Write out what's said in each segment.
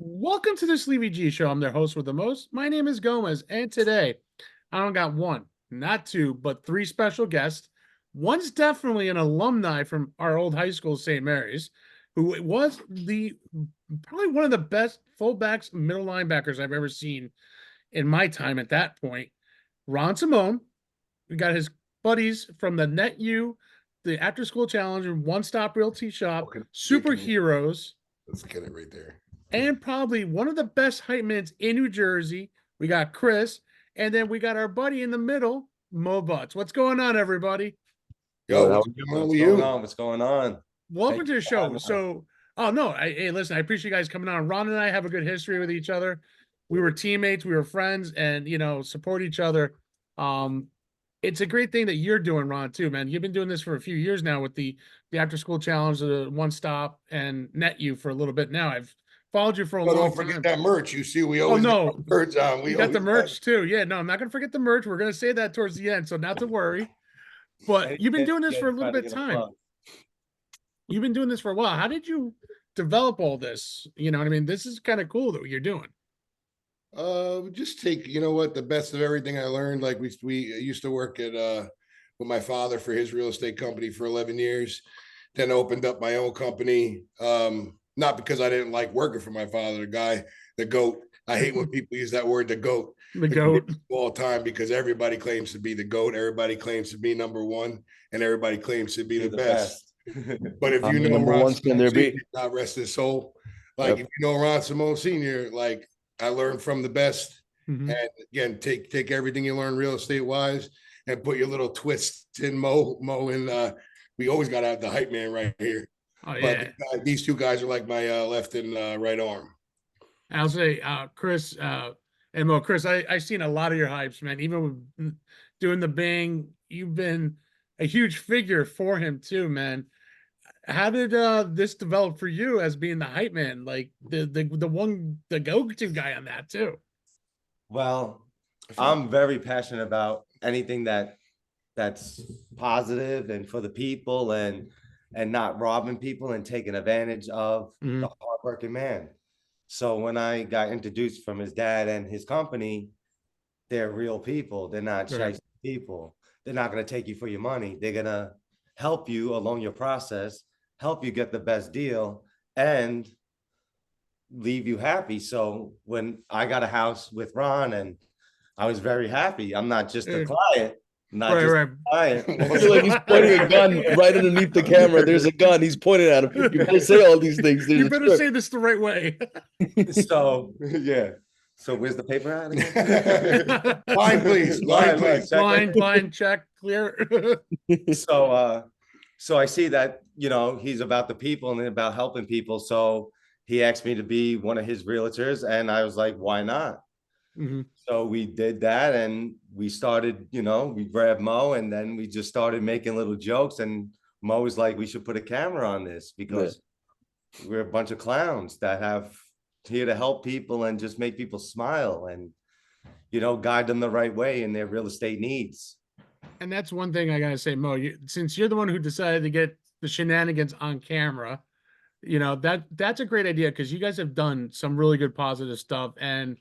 Welcome to the Sleevie G Show. I'm their host with the most. My name is Gomez, and today I don't got one, not two, but three special guests. One's definitely an alumni from our old high school, St. Mary's, who was the probably one of the best fullbacks, middle linebackers I've ever seen in my time at that point. Ron Simone. We got his buddies from the NetU, the After School Challenge, and One Stop Realty Shop, Superheroes, Let's get it right there. and probably one of the best hype men in New Jersey. We got Chris, and then we got our buddy in the middle, Mo Butts. What's going on, everybody? Yo, what's going on? What's going on? Welcome to the show. So, oh no, hey, listen, I appreciate you guys coming on. Ron and I have a good history with each other. We were teammates, we were friends, and support each other. It's a great thing that you're doing, Ron, too, man. You've been doing this for a few years now with the After School Challenge, the One Stop, and NetU for a little bit now. I've followed you for a long time. Don't forget that merch. You see, we always got merch on. We got the merch too. Yeah, no, I'm not gonna forget the merch. We're gonna say that towards the end, so not to worry. But you've been doing this for a little bit of time. You've been doing this for a while. How did you develop all this? You know what I mean? This is kind of cool that you're doing. Just take, the best of everything I learned. Like we used to work at with my father for his real estate company for 11 years, then opened up my own company. Not because I didn't like working for my father, the GOAT. I hate when people use that word, the GOAT. The GOAT. All the time, because everybody claims to be the GOAT. Everybody claims to be number one, and everybody claims to be the best. But if you know Ron Simone Sr., God rest his soul. Like, if you know Ron Simone Sr., like, I learned from the best. And again, take everything you learn real estate wise and put your little twists in Mo. And we always got to have the hype man right here. Oh, yeah. But these two guys are like my left and right arm. I'll say, Chris and Mo. Chris, I've seen a lot of your hypes, man. Even with doing the Bing, you've been a huge figure for him too, man. How did this develop for you as being the hype man, like the go-to guy on that too? Well, I'm very passionate about anything that's positive and for the people and not robbing people and taking advantage of the hardworking man. So when I got introduced from his dad and his company, they're real people. They're not shy people. They're not going to take you for your money. They're going to help you along your process, help you get the best deal, and leave you happy. So when I got a house with Ron, and I was very happy. I'm not just a client. Not just a client. I feel like he's pointing a gun right underneath the camera. There's a gun. He's pointing at him. You better say all these things. You better say this the right way. So, yeah. So where's the paper at again? Line, please. Line, please. Line, check, clear. So I see that, he's about the people and about helping people. So he asked me to be one of his realtors, and I was like, why not? So we did that, and we started, we grabbed Mo, and then we just started making little jokes, and Mo was like, we should put a camera on this because we're a bunch of clowns that have here to help people and just make people smile and, guide them the right way in their real estate needs. And that's one thing I gotta say, Mo, since you're the one who decided to get the shenanigans on camera, that's a great idea, because you guys have done some really good positive stuff. And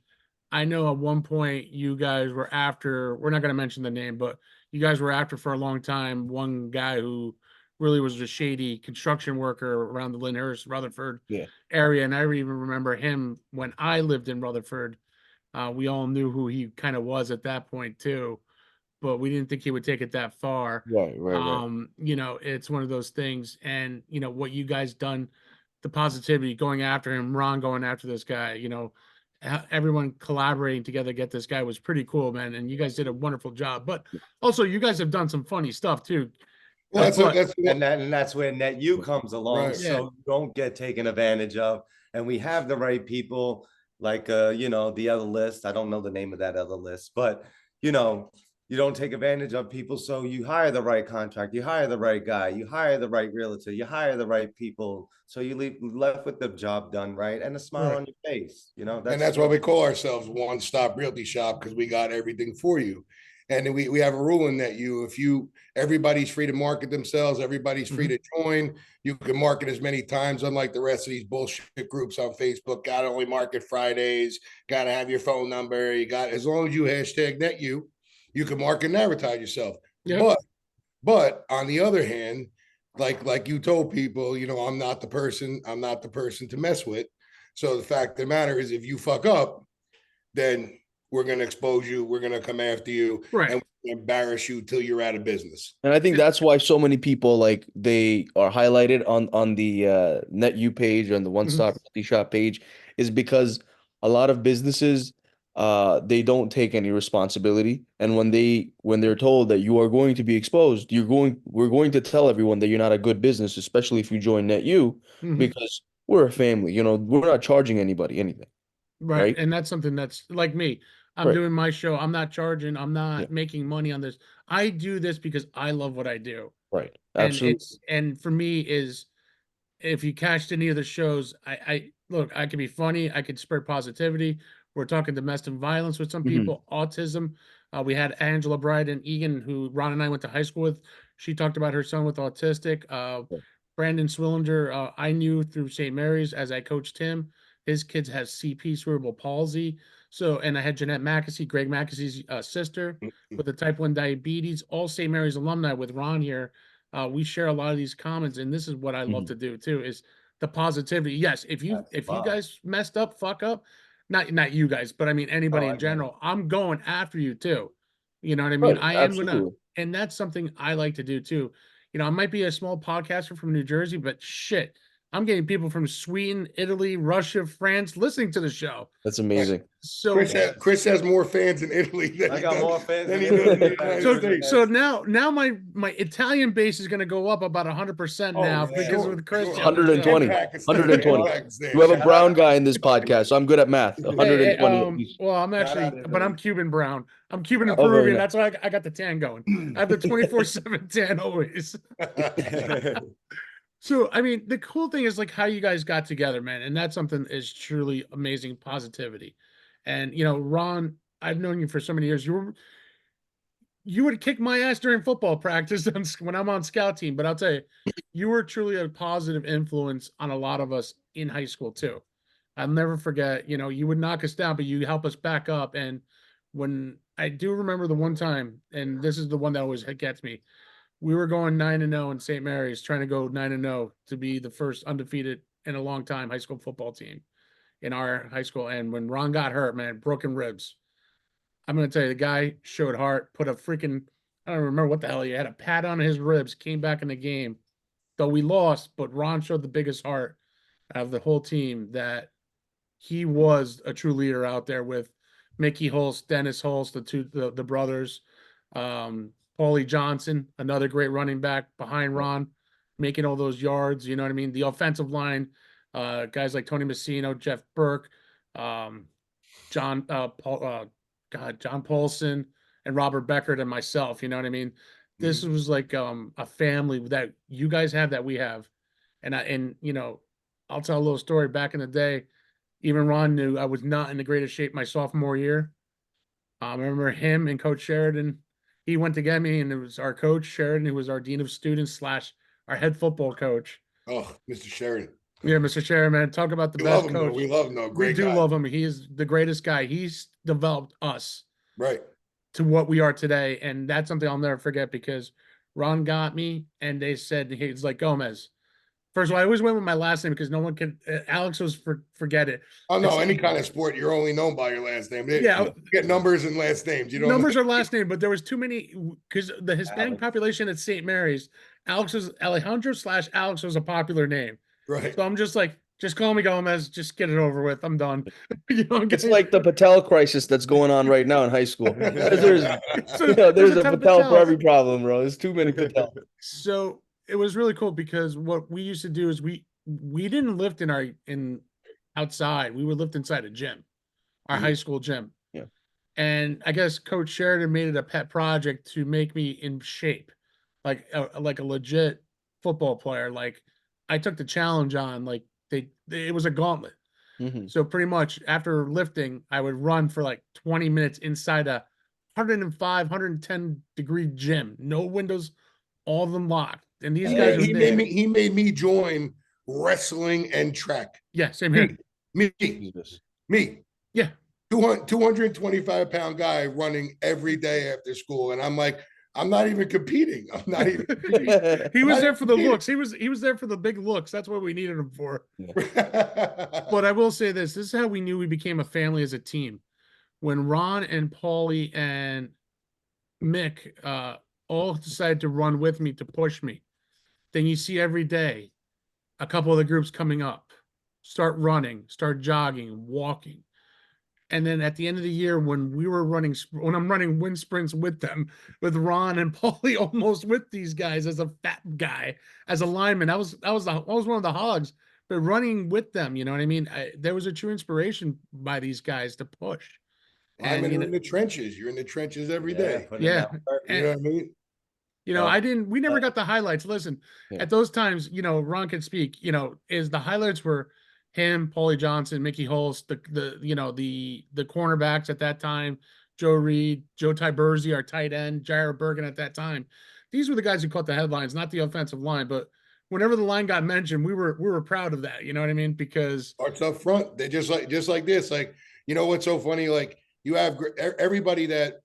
I know at one point you guys were after, we're not going to mention the name, but you guys were after for a long time one guy who really was a shady construction worker around the Lyndhurst, Rutherford area. And I even remember him when I lived in Rutherford. We all knew who he kind of was at that point too, but we didn't think he would take it that far. Right. It's one of those things. And, what you guys done, the positivity, going after him, Ron going after this guy, everyone collaborating together to get this guy was pretty cool, man. And you guys did a wonderful job. But also, you guys have done some funny stuff too. Well, that's where NetU comes along. So you don't get taken advantage of. And we have the right people, like the other list. I don't know the name of that other list, but you don't take advantage of people. So you hire the right contract, you hire the right guy, you hire the right realtor, you hire the right people. So you left with the job done right and a smile on your face. And that's why we call ourselves One Stop Realty Shop, because we got everything for you. And we have a rule in that everybody's free to market themselves, everybody's free to join. You can market as many times, unlike the rest of these bullshit groups on Facebook. Gotta only market Fridays, gotta have your phone number. As long as you hashtag net you can market and advertise yourself. Yep. But on the other hand, like you told people, I'm not the person to mess with. So the fact of the matter is, if you fuck up, then we're going to expose you. We're going to come after you, Right. and embarrass you till you're out of business. And I think that's why so many people, like, they are highlighted on the NetU page, on the One Stop Realty Shop page, is because a lot of businesses, they don't take any responsibility. And when they're told that you are going to be exposed, we're going to tell everyone that you're not a good business, especially if you join NetU, because we're a family. We're not charging anybody anything. Right. And that's something that's like me. I'm doing my show. I'm not charging. I'm not making money on this. I do this because I love what I do. Right. And Absolutely. and for me is, if you catched any of the shows, I look, I can be funny. I can spread positivity. We're talking domestic violence with some people, autism. We had Angela Bride and Egan, who Ron and I went to high school with. She talked about her son with autistic. Brandon Swillinger, I knew through St. Mary's as I coached him. His kids have CP, cerebral palsy. So, and I had Jeanette Mackesy, Greg Mackessy's sister, with the type 1 diabetes, all St. Mary's alumni with Ron here. We share a lot of these comments, and this is what I love to do too, is the positivity. Yes, if you guys messed up, fuck up, not you guys, but I mean anybody in general, I'm going after you too. You know what I mean? Right. I am Absolutely. gonna, and that's something I like to do too. I might be a small podcaster from New Jersey, but shit, I'm getting people from Sweden, Italy, Russia, France listening to the show. That's amazing. So Chris has more fans in Italy than I got more fans than in he does in the Italy. United States. So now my Italian base is going to go up about 100% now because with Chris. 120. 120. You have a brown guy in this podcast, so I'm good at math. 120. Well, I'm actually, but I'm Cuban brown. I'm Cuban and Oh, very Peruvian. nice. That's why I got the tan going. I have the 24/7 tan always. So, I mean, the cool thing is like how you guys got together, man. And that's something is truly amazing positivity. And, Ron, I've known you for so many years. You would kick my ass during football practice when I'm on scout team, but I'll tell you, you were truly a positive influence on a lot of us in high school too. I'll never forget, you would knock us down, but you help us back up. And when I do remember the one time, and this is the one that always gets me, we were going 9-0 in St. Mary's, trying to go 9-0 to be the first undefeated in a long time high school football team in our high school. And when Ron got hurt, man, broken ribs. I'm going to tell you, the guy showed heart, put a freaking, I don't remember what the hell he had, a pad on his ribs, came back in the game. Though we lost, but Ron showed the biggest heart of the whole team, that he was a true leader out there with Mickey Holst, Dennis Holst, the brothers, Paulie Johnson, another great running back behind Ron, making all those yards. You know what I mean? The offensive line, guys like Tony Messino, Jeff Burke, John Paulson, and Robert Beckert, and myself. You know what I mean? This was like a family that you guys have, that we have. And I'll tell a little story. Back in the day, even Ron knew I was not in the greatest shape my sophomore year. I remember him and Coach Sheridan. He went to get me, and it was our coach Sheridan, who was our dean of students / our head football coach. Oh, Mr. Sheridan. Yeah, Mr. Sheridan, man. Talk about the best coach. We love him, though. We do love him. He is the greatest guy. He's developed us to what we are today. And that's something I'll never forget, because Ron got me, and they said, he's like, Gomez. First of all, I always went with my last name because no one could. Alex was forget it. Oh no, any kind of sport, you're only known by your last name. You get numbers and last names. You don't numbers are last name, but there was too many, because the Hispanic population at St. Mary's, Alejandro / Alex was a popular name. Right. So I'm just like, just call me Gomez. Just get it over with. I'm done. It's like the Patel crisis that's going on right now in high school. There's a Patel for every problem, bro. There's too many Patel. So it was really cool, because what we used to do is we didn't lift in outside. We would lift inside a gym, our high school gym. Yeah. And I guess Coach Sheridan made it a pet project to make me in shape, like a legit football player. Like, I took the challenge on, like it was a gauntlet. So pretty much after lifting, I would run for like 20 minutes inside a 105, 110-degree gym, no windows, all of them locked. And these He guys made, are he there. made me he made me join wrestling and track. Yeah, same here. Me, Jesus. me. Yeah. 225-pound guy running every day after school. And I'm like, I'm not even competing. I'm not even competing. He was not there even for the competing. looks. He was there for the big looks. That's what we needed him for. But But I will say this is how we knew we became a family as a team. When Ron and Paulie and Mick all decided to run with me to push me, then you see every day a couple of the groups coming up, start running, start jogging, walking. And then at the end of the year, when I'm running wind sprints with them, with Ron and Paulie, almost with these guys as a fat guy, as a lineman, I was one of the hogs, but running with them, you know what I mean? There was a true inspiration by these guys to push. And linemen are in the trenches. You're in the trenches every day. yeah, You know what I mean? we never got the highlights. Listen, at those times, Ron could speak, is the highlights were him, Paulie Johnson, Mickey Holst, the cornerbacks at that time, Joe Reed, Joe Tiberzi, our tight end, Jair Bergen at that time. These were the guys who caught the headlines, not the offensive line, but whenever the line got mentioned, we were proud of that. You know what I mean? Because Starts up front. They just like this. Like, what's so funny? Like, you have everybody that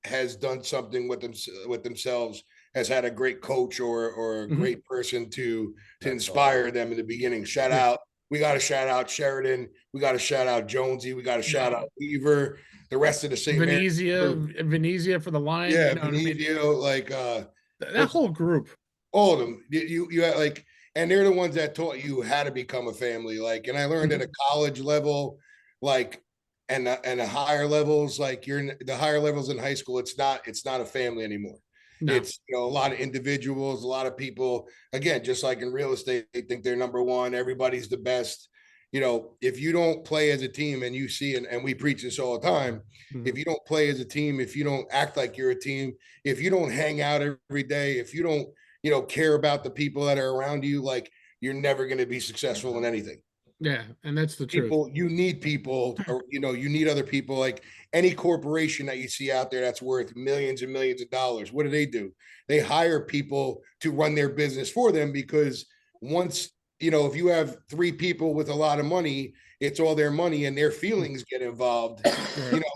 has done something with themselves has had a great coach or a great person to inspire them in the beginning. We got to shout out Sheridan. We got to shout out Jonesy. We got to shout out Weaver. The rest of the St. Venezia for the line. Yeah, you know Venezia, like that whole group. All of them. You had like, and they're the ones that taught you how to become a family. Like, and I learned at a college level, like, and the higher levels, like the higher levels in high school, it's not a family anymore. No. It's a lot of individuals, a lot of people. Again, just like in real estate, they think they're number one. Everybody's the best. If you don't play as a team, and you see, and we preach this all the time, if you don't play as a team, if you don't act like you're a team, if you don't hang out every day, if you don't care about the people that are around you, like, you're never going to be successful in anything. Yeah, and that's the truth. You need people, or you need other people. Like any corporation that you see out there that's worth millions and millions of dollars, what do? They hire people to run their business for them, because once if you have 3 people with a lot of money, it's all their money and their feelings get involved.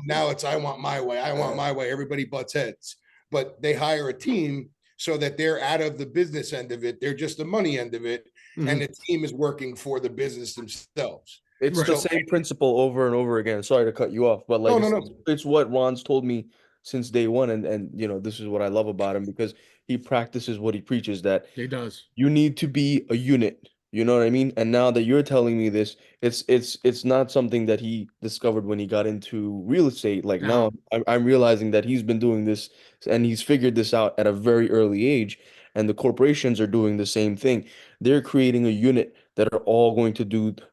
Now it's I want my way. Everybody butts heads. But they hire a team so that they're out of the business end of it. They're just the money end of it. And the team is working for the business themselves. It's the same principle over and over again. Sorry to cut you off, but like it's what Ron's told me since day one, and this is what I love about him, because he practices what he preaches, that he does. You need to be a unit. You know what I mean? And now that you're telling me this, it's not something that he discovered when he got into real estate. Like now I'm realizing that he's been doing this and he's figured this out at a very early age. And the corporations are doing the same thing. They're creating a unit that are all they're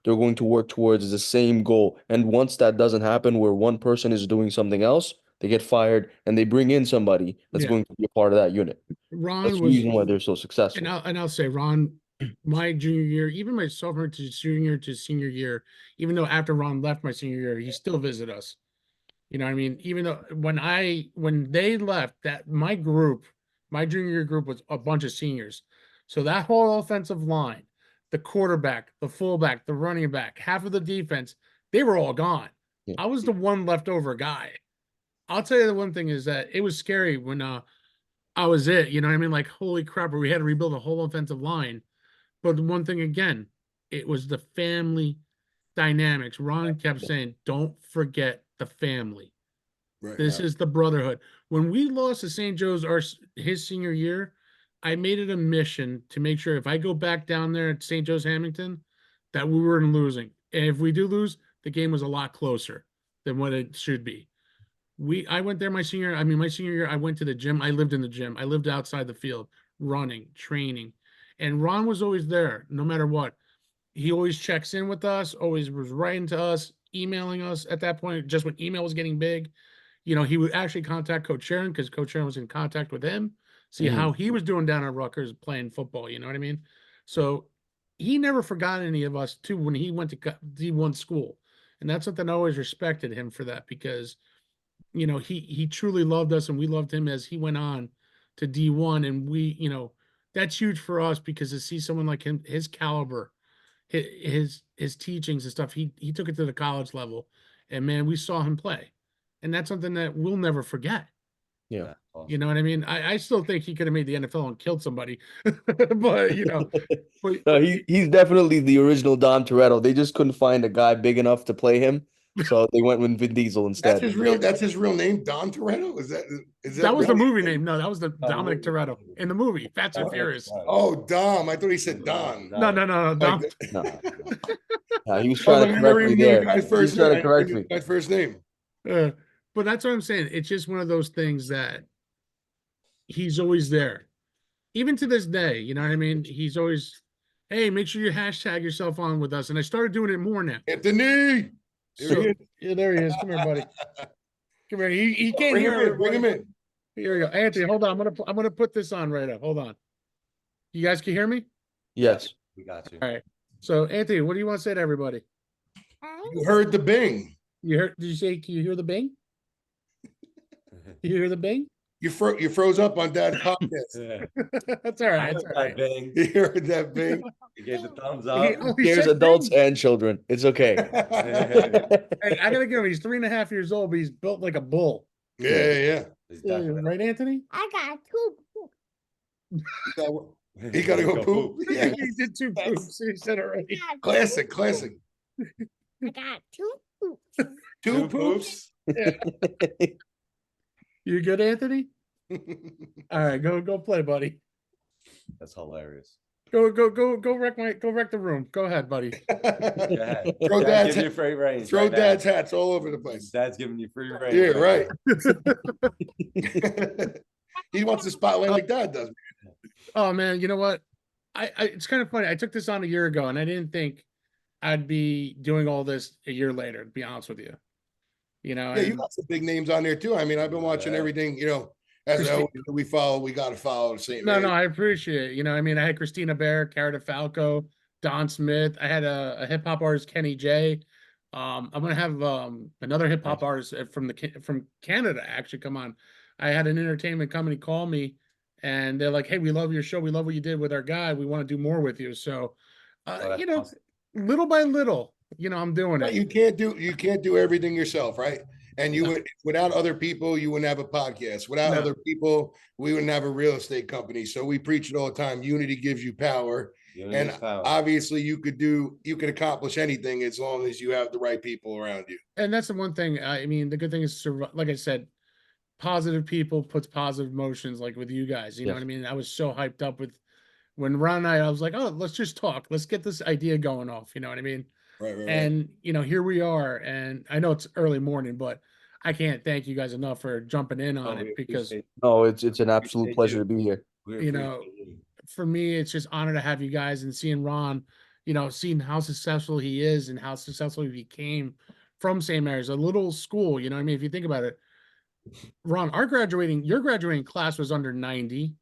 going to work towards the same goal. And once that doesn't happen, where one person is doing something else, they get fired and they bring in somebody that's going to be a part of that unit. That's the reason why they're so successful. And I'll say, Ron, my junior year, even my sophomore to junior to senior year, even though after Ron left my senior year, he still visited us. You know what I mean? Even though when they left, that my junior year group was a bunch of seniors. So that whole offensive line, the quarterback, the fullback, the running back, half of the defense, they were all gone. Yeah. I was the one leftover guy. I'll tell you the one thing is that it was scary when I was it. You know what I mean? Like, holy crap, we had to rebuild a whole offensive line. But the one thing again, it was the family dynamics. Ron kept saying, don't forget the family. This is the brotherhood. When we lost to St. Joe's his senior year, I made it a mission to make sure if I go back down there at St. Joe's Hamilton, that we weren't losing. And if we do lose, the game was a lot closer than what it should be. I went there my senior year, I went to the gym. I lived in the gym. I lived outside the field, running, training. And Ron was always there, no matter what. He always checks in with us, always was writing to us, emailing us at that point, just when email was getting big. He would actually contact Coach Sharon, because Coach Sharon was in contact with him, see how he was doing down at Rutgers playing football. You know what I mean? So he never forgot any of us too when he went to D1 school. And that's something I always respected him for, that, because you know, he truly loved us and we loved him as he went on to D1. And we, you know, that's huge for us because to see someone like him, his caliber, his teachings and stuff, he took it to the college level, and man, we saw him play, and that's something that we'll never forget. Yeah. You know what I mean? I still think he could have made the NFL and killed somebody, but you know, No, he's definitely the original Don Toretto. They just couldn't find a guy big enough to play him, so they went with Vin Diesel instead. That's his real name, Don Toretto. That was the really movie name? No, that was the Dominic Toretto in the movie Fast and Furious. Oh, Dom. I thought he said Don. No, Dom. No, he was trying to correct me there. He was trying to correct me. Guy's first name. But that's what I'm saying. It's just one of those things that he's always there, even to this day. You know what I mean? He's always, hey, make sure you hashtag yourself on with us. And I started doing it more now. Anthony. So, yeah, there he is. Come here, buddy. Come here. He can't hear. Bring him in. Here we go. Anthony, hold on. I'm gonna put this on right up. Hold on. You guys can hear me? Yes. We got you. All right. So Anthony, what do you want to say to everybody? You heard the bing. You heard? Did you say? Can you hear the bing? You hear the bing? You froze up on Dad's podcast. That's all right. That's all right. Bang. You heard that bing? You gave the thumbs up. Here's adults and children. It's okay. Hey, I gotta give him. He's 3.5 years old, but he's built like a bull. Yeah. Right, Anthony? I got two. He gotta go poop. Yeah. He did 2 poops. He said already. Classic. I got two poops. 2 poops. Yeah. You good, Anthony? All right, go play, buddy. That's hilarious. Go wreck the room. Go ahead, buddy. Throw Dad's you free reign. Throw Dad's hats all over the place. Dad's giving you free reign. Yeah, right. He wants the spotlight like Dad does. Oh man, you know what? I it's kind of funny. I took this on a year ago, and I didn't think I'd be doing all this a year later. To be honest with you, you know. Yeah, you got some big names on there too. I mean, I've been watching everything. You know, as we follow, we got to follow the same. No, I appreciate it. You know, I mean, I had Christina Bear, Cara DeFalco, Don Smith. I had a hip hop artist, Kenny J. I'm gonna have another hip hop artist from Canada actually come on. I had an entertainment company call me, and they're like, "Hey, we love your show. We love what you did with our guy. We want to do more with you." So, you know, awesome. Little by little, you know, I'm doing it. You can't do everything yourself, right? And you would, without other people, you wouldn't have a podcast. Without other people, we wouldn't have a real estate company. So we preach it all the time. Unity gives you power. Obviously you could accomplish anything as long as you have the right people around you. And that's the one thing. I mean, the good thing is, like I said, positive people puts positive motions, like with you guys. You know what I mean? I was so hyped up with when Ron and I was like, oh, let's just talk. Let's get this idea going off. You know what I mean? Right. And, you know, here we are. And I know it's early morning, but I can't thank you guys enough for jumping in on it because. No, it's an absolute pleasure to be here. You know, for me, it's just honor to have you guys and seeing Ron, you know, seeing how successful he is and how successful he became from St. Mary's, a little school. You know what I mean? If you think about it, Ron, your graduating class was under 90.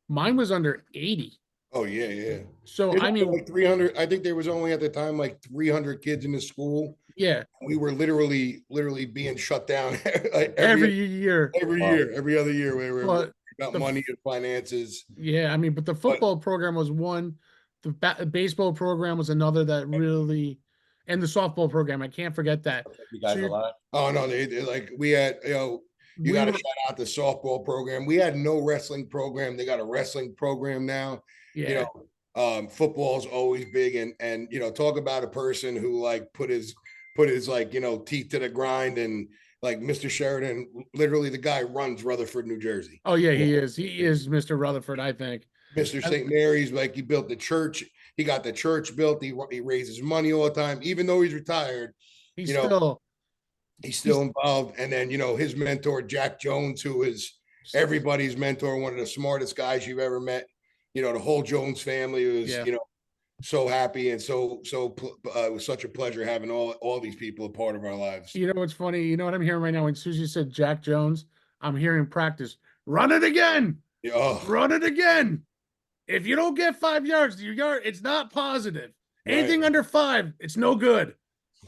Mine was under 80. Oh, yeah. So, I mean, like 300, I think there was only at the time like 300 kids in the school. Yeah. We were literally being shut down like every year. Every other year. We were about money and finances. Yeah. I mean, but the football program was one. The baseball program was another that really, and the softball program. I can't forget that. You guys a lot? Oh, no. They like, we had, you know, you got to shout out the softball program. We had no wrestling program. They got a wrestling program now. Yeah. You know, football is always big, and you know, talk about a person who like put his like, you know, teeth to the grind, and like Mr. Sheridan, literally the guy runs Rutherford, New Jersey. Oh yeah, he is Mr. Rutherford, I think. Mr. St. Mary's, like he built the church. He got the church built. He raises money all the time, even though he's retired. He's still involved. And then, you know, his mentor, Jack Jones, who is everybody's mentor, one of the smartest guys you've ever met. You know, the whole Jones family was, you know, so happy. And so it was such a pleasure having all these people a part of our lives. You know, what's funny, you know what I'm hearing right now? When Susie said Jack Jones, I'm hearing practice. Run it again. Run it again. If you don't get 5 yards, it's not positive. Anything under 5, it's no good.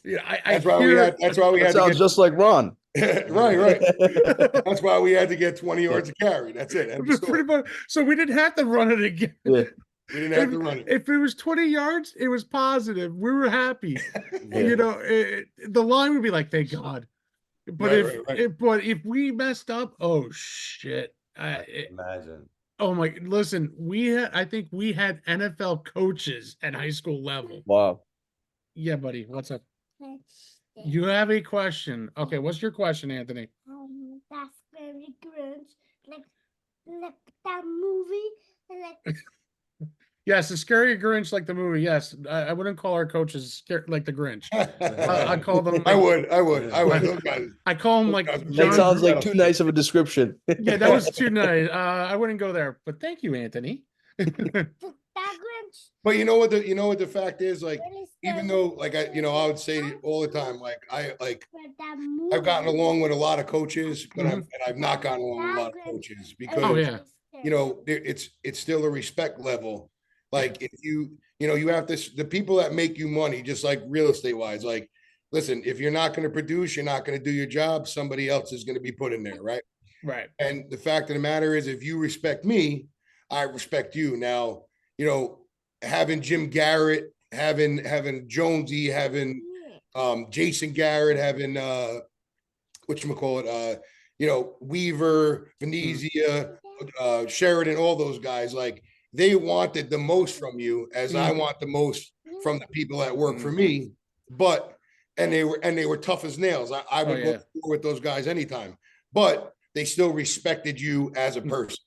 Yeah, that's why we had. That sounds just like Ron. Right. That's why we had to get 20 yards of carry. That's it. End of story. Pretty much. So we didn't have to run it again. Yeah. We didn't have to run it. If it was 20 yards, it was positive. We were happy. Yeah. You know, the line would be like, thank God. But Right. but if we messed up, oh shit. Imagine. Oh my, listen, I think we had NFL coaches at high school level. Wow. Yeah, buddy. What's up? You have a question. Okay, what's your question, Anthony? That's very Grinch. Like that movie. Like Yes, the Scary Grinch, like the movie. Yes, I wouldn't call our coaches like the Grinch. I call them. I Like, would. Those guys. I call them like Those guys- That John. sounds like too nice of a description. Yeah, that was too nice. I wouldn't go there, but thank you, Anthony. that Grinch. But you know what the fact is, like, Really even scary. though, like, I would say all the time, like, That movie. I've gotten along with a lot of coaches, but Mhm. I've not gotten along with a lot of coaches because Oh, yeah. you know it's still a respect level. Like if you have this, the people that make you money, just like real estate wise, like, listen, if you're not going to produce, you're not going to do your job, somebody else is going to be put in there, right? Right. And the fact of the matter is, if you respect me, I respect you. Now, you know, having Jim Garrett, having Jonesy, having Jason Garrett, having whatchamacallit, Weaver, Venezia, Sheridan, all those guys, like they wanted the most from you, as I want the most from the people that work for me. But and they were tough as nails. I would go with those guys anytime, but they still respected you as a person.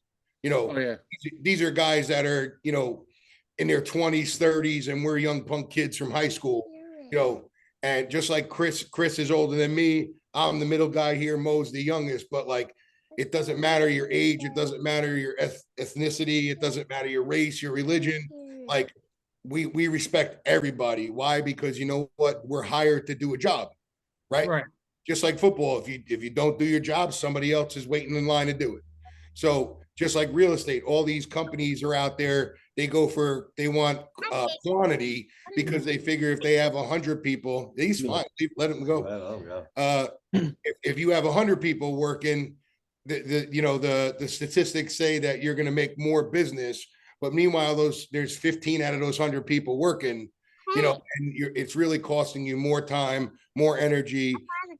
You know, Oh, yeah. these are guys that are, in their 20s, 30s, and we're young punk kids from high school, and just like Chris is older than me. I'm the middle guy here. Mo's the youngest, but like, it doesn't matter your age. It doesn't matter your ethnicity. It doesn't matter your race, your religion. Like, we respect everybody. Why? Because you know what? We're hired to do a job, right? Right. Just like football. If you don't do your job, somebody else is waiting in line to do it. So just like real estate, all these companies are out there. They want quantity because they figure if they have 100 people, he's fine. Let them go. If you have 100 people working, the statistics say that you're going to make more business. But meanwhile, there's 15 out of those 100 people working, and it's really costing you more time, more energy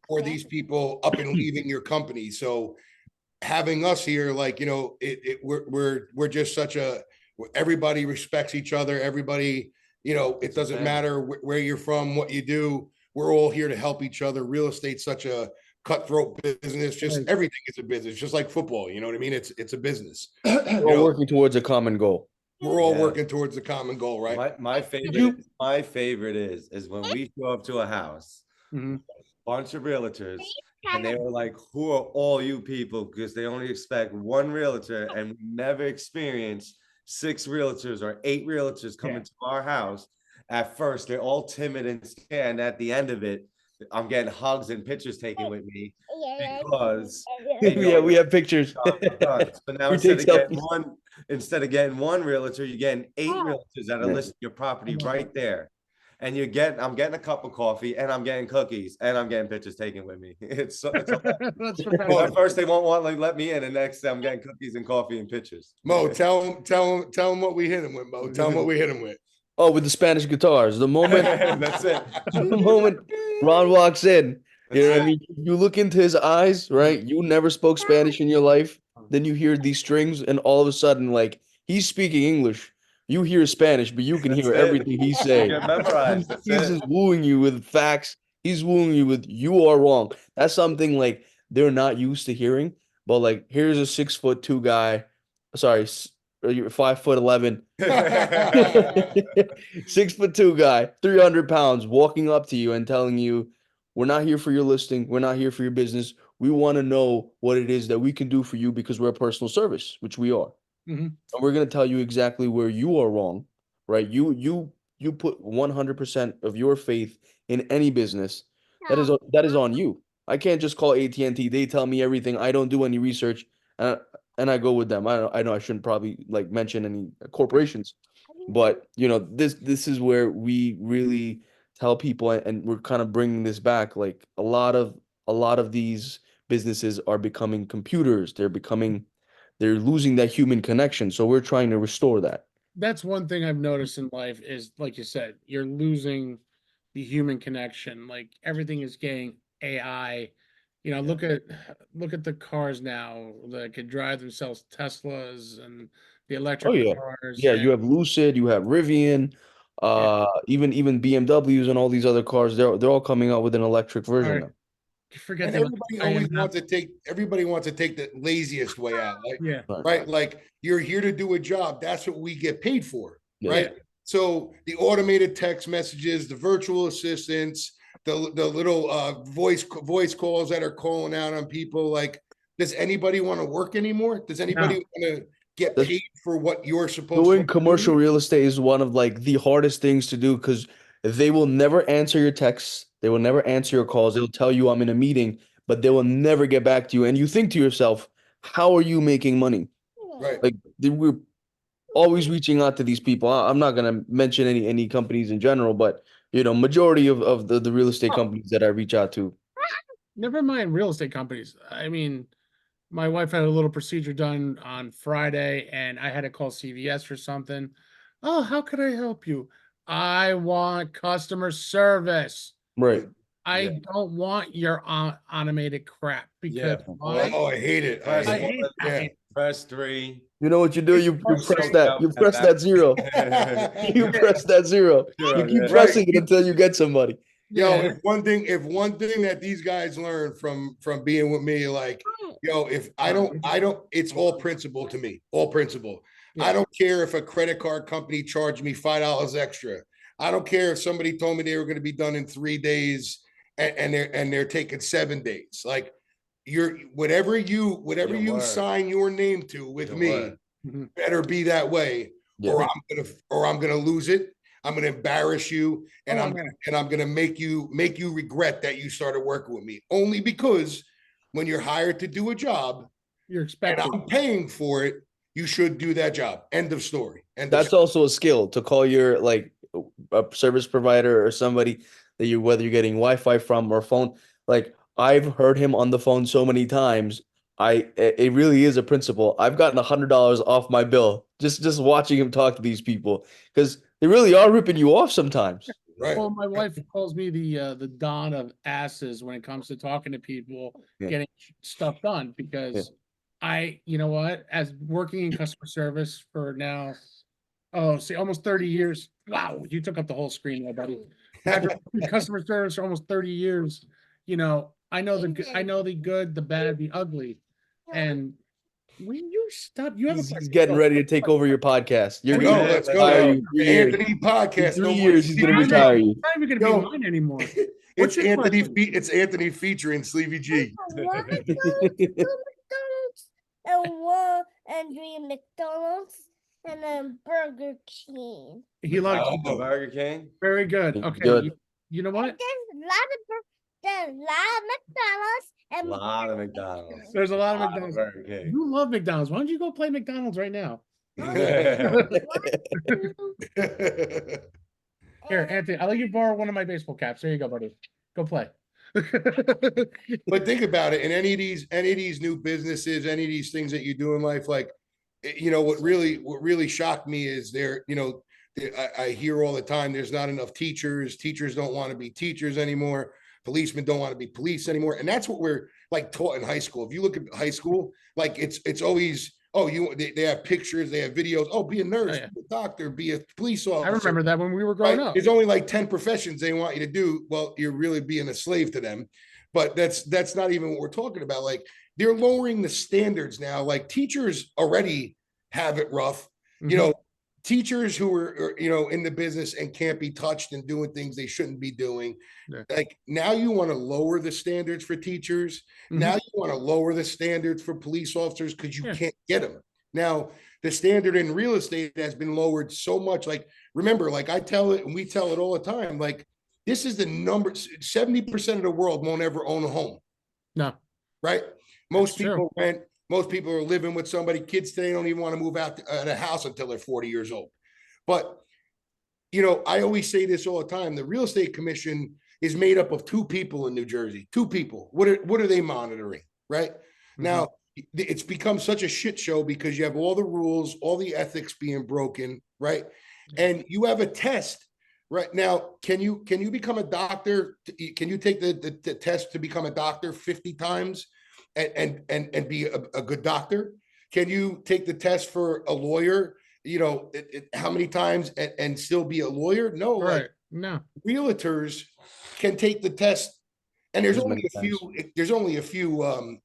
for these people up and leaving your company. So having us here, like, we're just everybody respects each other. Everybody, it doesn't matter where you're from, what you do. We're all here to help each other. Real estate's such a cutthroat business. Just everything is a business, just like football. You know what I mean? It's a business. We're working towards a common goal. We're all working towards the common goal, right? My favorite is when we show up to a house, bunch of realtors, and they were like, "Who are all you people?" Because they only expect one realtor, and we never experience 6 realtors or 8 realtors coming to our house. At first, they're all timid and scared, and at the end of it, I'm getting hugs and pictures taken with me because we have pictures. So now instead of getting one realtor, you're getting 8 realtors that are listing your property right there. And I'm getting a cup of coffee, and I'm getting cookies, and I'm getting pictures taken with me. It's at first they won't want let me in, and next I'm getting cookies and coffee and pictures. Mo, tell them what we hit him with, Mo. Tell them what we hit him with. Oh, with the Spanish guitars. The moment That's it. the moment Ron walks in, you know what I mean? You look into his eyes, right? You never spoke Spanish in your life. Then you hear these strings, and all of a sudden, like, he's speaking English. You hear Spanish, but you can hear everything he's saying. Memorized. He's just wooing you with facts. He's wooing you with "you are wrong." That's something like they're not used to hearing. But like, here's a 6'2" guy. Sorry, 5'11". 6'2" guy, 300 pounds, walking up to you and telling you, "We're not here for your listing. We're not here for your business. We want to know what it is that we can do for you because we're a personal service," which we are. And we're going to tell you exactly where you are wrong, right? You put 100% of your faith in any business. That is on you. I can't just call AT&T. They tell me everything. I don't do any research, and I go with them. I know I shouldn't probably like mention any corporations, but this is where we really tell people, and we're kind of bringing this back. Like a lot of a lot of these businesses are becoming computers. They're losing that human connection. So we're trying to restore that. That's one thing I've noticed in life is, like you said, you're losing the human connection. Like everything is getting AI. You know, look at the cars now that can drive themselves, Teslas and the Oh electric yeah. cars. Yeah, you And have Lucid, you have Rivian, yeah, even BMWs and all these other cars, they're all coming out with an electric all version right. now. Forget And the everybody I am always not. wants to take the laziest way out. Like, Yeah. Right. right? Like you're here to do a job. That's what we get paid for, Yeah. right? So the automated text messages, the virtual assistants, the little voice calls that are calling out on people. Like, does anybody want to work anymore? Does anybody No. want to get That's paid for what you're supposed Doing to commercial do? real estate is one of like the hardest things to do because they will never answer your texts. They will never answer your calls. They'll tell you I'm in a meeting, but they will never get back to you. And you think to yourself, how are you making money? Right. Like we're always reaching out to these people. I'm not gonna mention any companies in general, but majority of the real estate companies that I reach out to. Never mind real estate companies. I mean, my wife had a little procedure done on Friday and I had to call CVS for something. Oh, how could I help you? I want customer service. Right. I don't want your automated crap Yeah. because why? Oh, I hate it. Press I one, hate Yeah. press three. You know what you do? It's You Show press me that up you and press back. that zero. You press that zero. You keep Yeah. pressing it until you get somebody. Yo, Yeah. if one thing that these guys learn from being with me, like, yo, if I don't, it's all principle to me, all principle. Yeah. I don't care if a credit card company charged me $5 extra. I don't care if somebody told me they were going to be done in 3 days and they're taking 7 days. Like whatever you word. sign your name to with Your me word. Mhm. better be that way, Yeah. or I'm gonna lose it. I'm gonna embarrass you, and Oh, I'm no. gonna make you regret that you started working with me. Only because when you're hired to do a job You're and expected. I'm paying for it, you should do that job. End of story. End of That's story. also a skill to call your like a service provider or somebody that whether you're getting Wi-Fi from or phone. Like I've heard him on the phone so many times. It really is a principle. I've gotten $100 off my bill just watching him talk to these people because they really are ripping you off sometimes. Right. Well, my wife calls me the Don of asses when it comes to talking to people, Yeah. getting stuff done because you know what, as working in customer service for now, almost 30 years. Wow, you took up the whole screen there, buddy. After customer service for almost 30 years, I know I know the good, the bad, the ugly. And when you stop, you have a He's question. getting Go. ready to take over your podcast. You're Yo, gonna let's retire go. you 3 years. Anthony In podcast. No 3 more years, he's gonna Sleevie G. retire you. It's not even gonna be Yo. mine anymore. It's What's your Anthony. question? It's Anthony featuring Sleevie G. I want to go to McDonald's and drink McDonald's and then Burger King. He loves Oh. Burger King. very good. Okay, Good. you know And what? there's a lot of McDonald's A and lot of McDonald's. There's a lot of Lot of McDonald's. Burger King. You love McDonald's. Why don't you go play McDonald's right now? Here, Anthony, I'll let you borrow one of my baseball caps. There you go, buddy. Go play. But think about it. In any of these new businesses, any of these things that you do in life, like, what really shocked me is I hear all the time there's not enough teachers. Teachers don't want to be teachers anymore. Policemen don't want to be police anymore. And that's what we're like taught in high school. If you look at high school, like it's always, they have pictures, they have videos. Oh, be a nurse, yeah. be a doctor, be a police I officer. remember that when we were growing Right? up. There's only like 10 professions they want you to do. Well, you're really being a slave to them. But that's not even what we're talking about. Like they're lowering the standards now. Like teachers already have it rough. Mhm. Teachers who are in the business and can't be touched and doing things they shouldn't be doing. Yeah. Like now you want to lower the standards for teachers. Now you want to lower the standards for police officers because you can't get them. Now the standard in real estate has been lowered so much. Like remember, like I tell it and we tell it all the time. Like this is the number. 70% of the world won't ever own a home. No. Right? Most That's people rent. Most people are living with somebody. Kids today don't even want to move out of the house until they're 40 years old. But, I always say this all the time. The real estate commission is made up of two people in New Jersey. Two people. What are they monitoring? Right now, it's become such a shit show because you have all the rules, all the ethics being broken, right? And you have a test right now. Can you become a doctor? Can you take the test to become a doctor 50 times and be a good doctor? Can you take the test for a lawyer? How many times and still be a lawyer? No, Right. like No. realtors can take the test, and there's As only many a few. times. There's only a few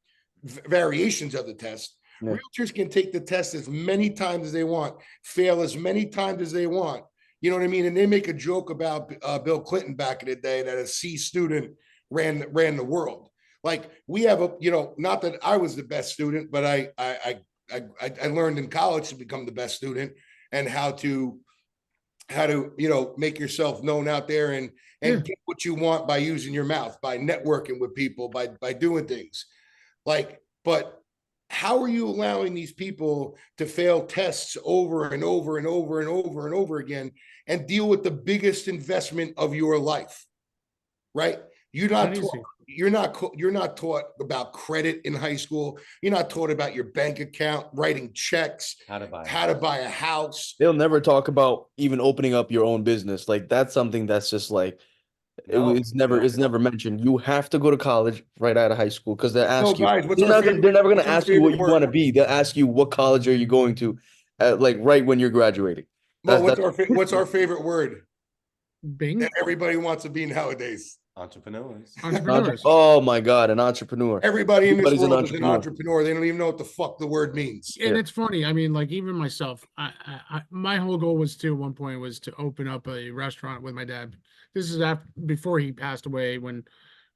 variations of the test. Yeah. Realtors can take the test as many times as they want, fail as many times as they want. You know what I mean? And they make a joke about Bill Clinton back in the day that a C student ran the world. Like we have not that I was the best student, but I learned in college to become the best student and how to make yourself known out there and get what you want by using your mouth, by networking with people, by doing things. Like, but how are you allowing these people to fail tests over and over and over and over and over again and deal with the biggest investment of your life? Right? You're not taught, you're not taught about credit in high school. You're not taught about your bank account, writing checks, how to buy a house. They'll never talk about even opening up your own business. Like that's something that's just like it's never mentioned. You have to go to college right out of high school because they'll ask you. Guys, They're never going to ask you what you want to be. They'll ask you what college are you going to, like right when you're graduating. What's our favorite word? Bing. That everybody wants to be nowadays. Entrepreneurs. Oh my God, an entrepreneur. Everybody in this world is an entrepreneur. They don't even know what the fuck the word means. And it's funny. I mean, like even myself, my whole goal was at one point was to open up a restaurant with my dad. This is before he passed away when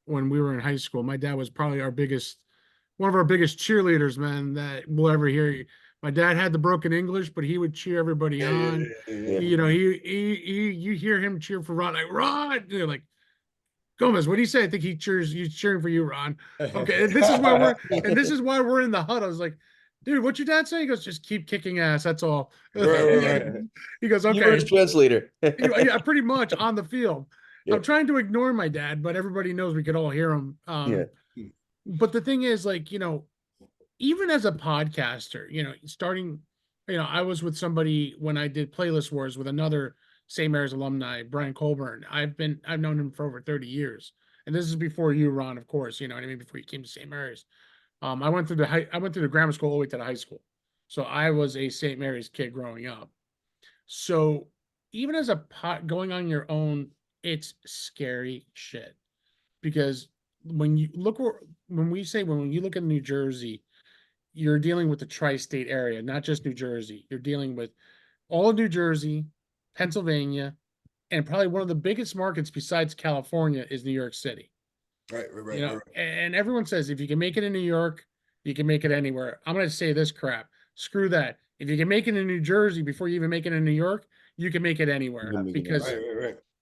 we were in high school. My dad was probably one of our biggest cheerleaders, man, that we'll ever hear. My dad had the broken English, but he would cheer everybody on. You know, you hear him cheer for Ron, like Ron, you're like, Gomez, what do you say? I think he's cheering for you, Ron. Okay, and this is why we're in the hut. I was like, dude, what's your dad say? He goes, just keep kicking ass. That's all. Right. He goes, okay. English translator. Yeah, pretty much on the field. Yeah. I'm trying to ignore my dad, but everybody knows we could all hear him. But the thing is, like, even as a podcaster, starting, I was with somebody when I did Playlist Wars with another St. Mary's alumni, Brian Colburn. I've known him for over 30 years. And this is before you, Ron, of course, you know what I mean? Before you came to St. Mary's. I went through the grammar school all the way to the high school. So I was a St. Mary's kid growing up. So even as going on your own, it's scary shit. Because when you look at New Jersey, you're dealing with the tri-state area, not just New Jersey. You're dealing with all of New Jersey, Pennsylvania, and probably one of the biggest markets besides California is New York City. Right. And everyone says if you can make it in New York, you can make it anywhere. I'm going to say this crap. Screw that. If you can make it in New Jersey before you even make it in New York, you can make it anywhere. Because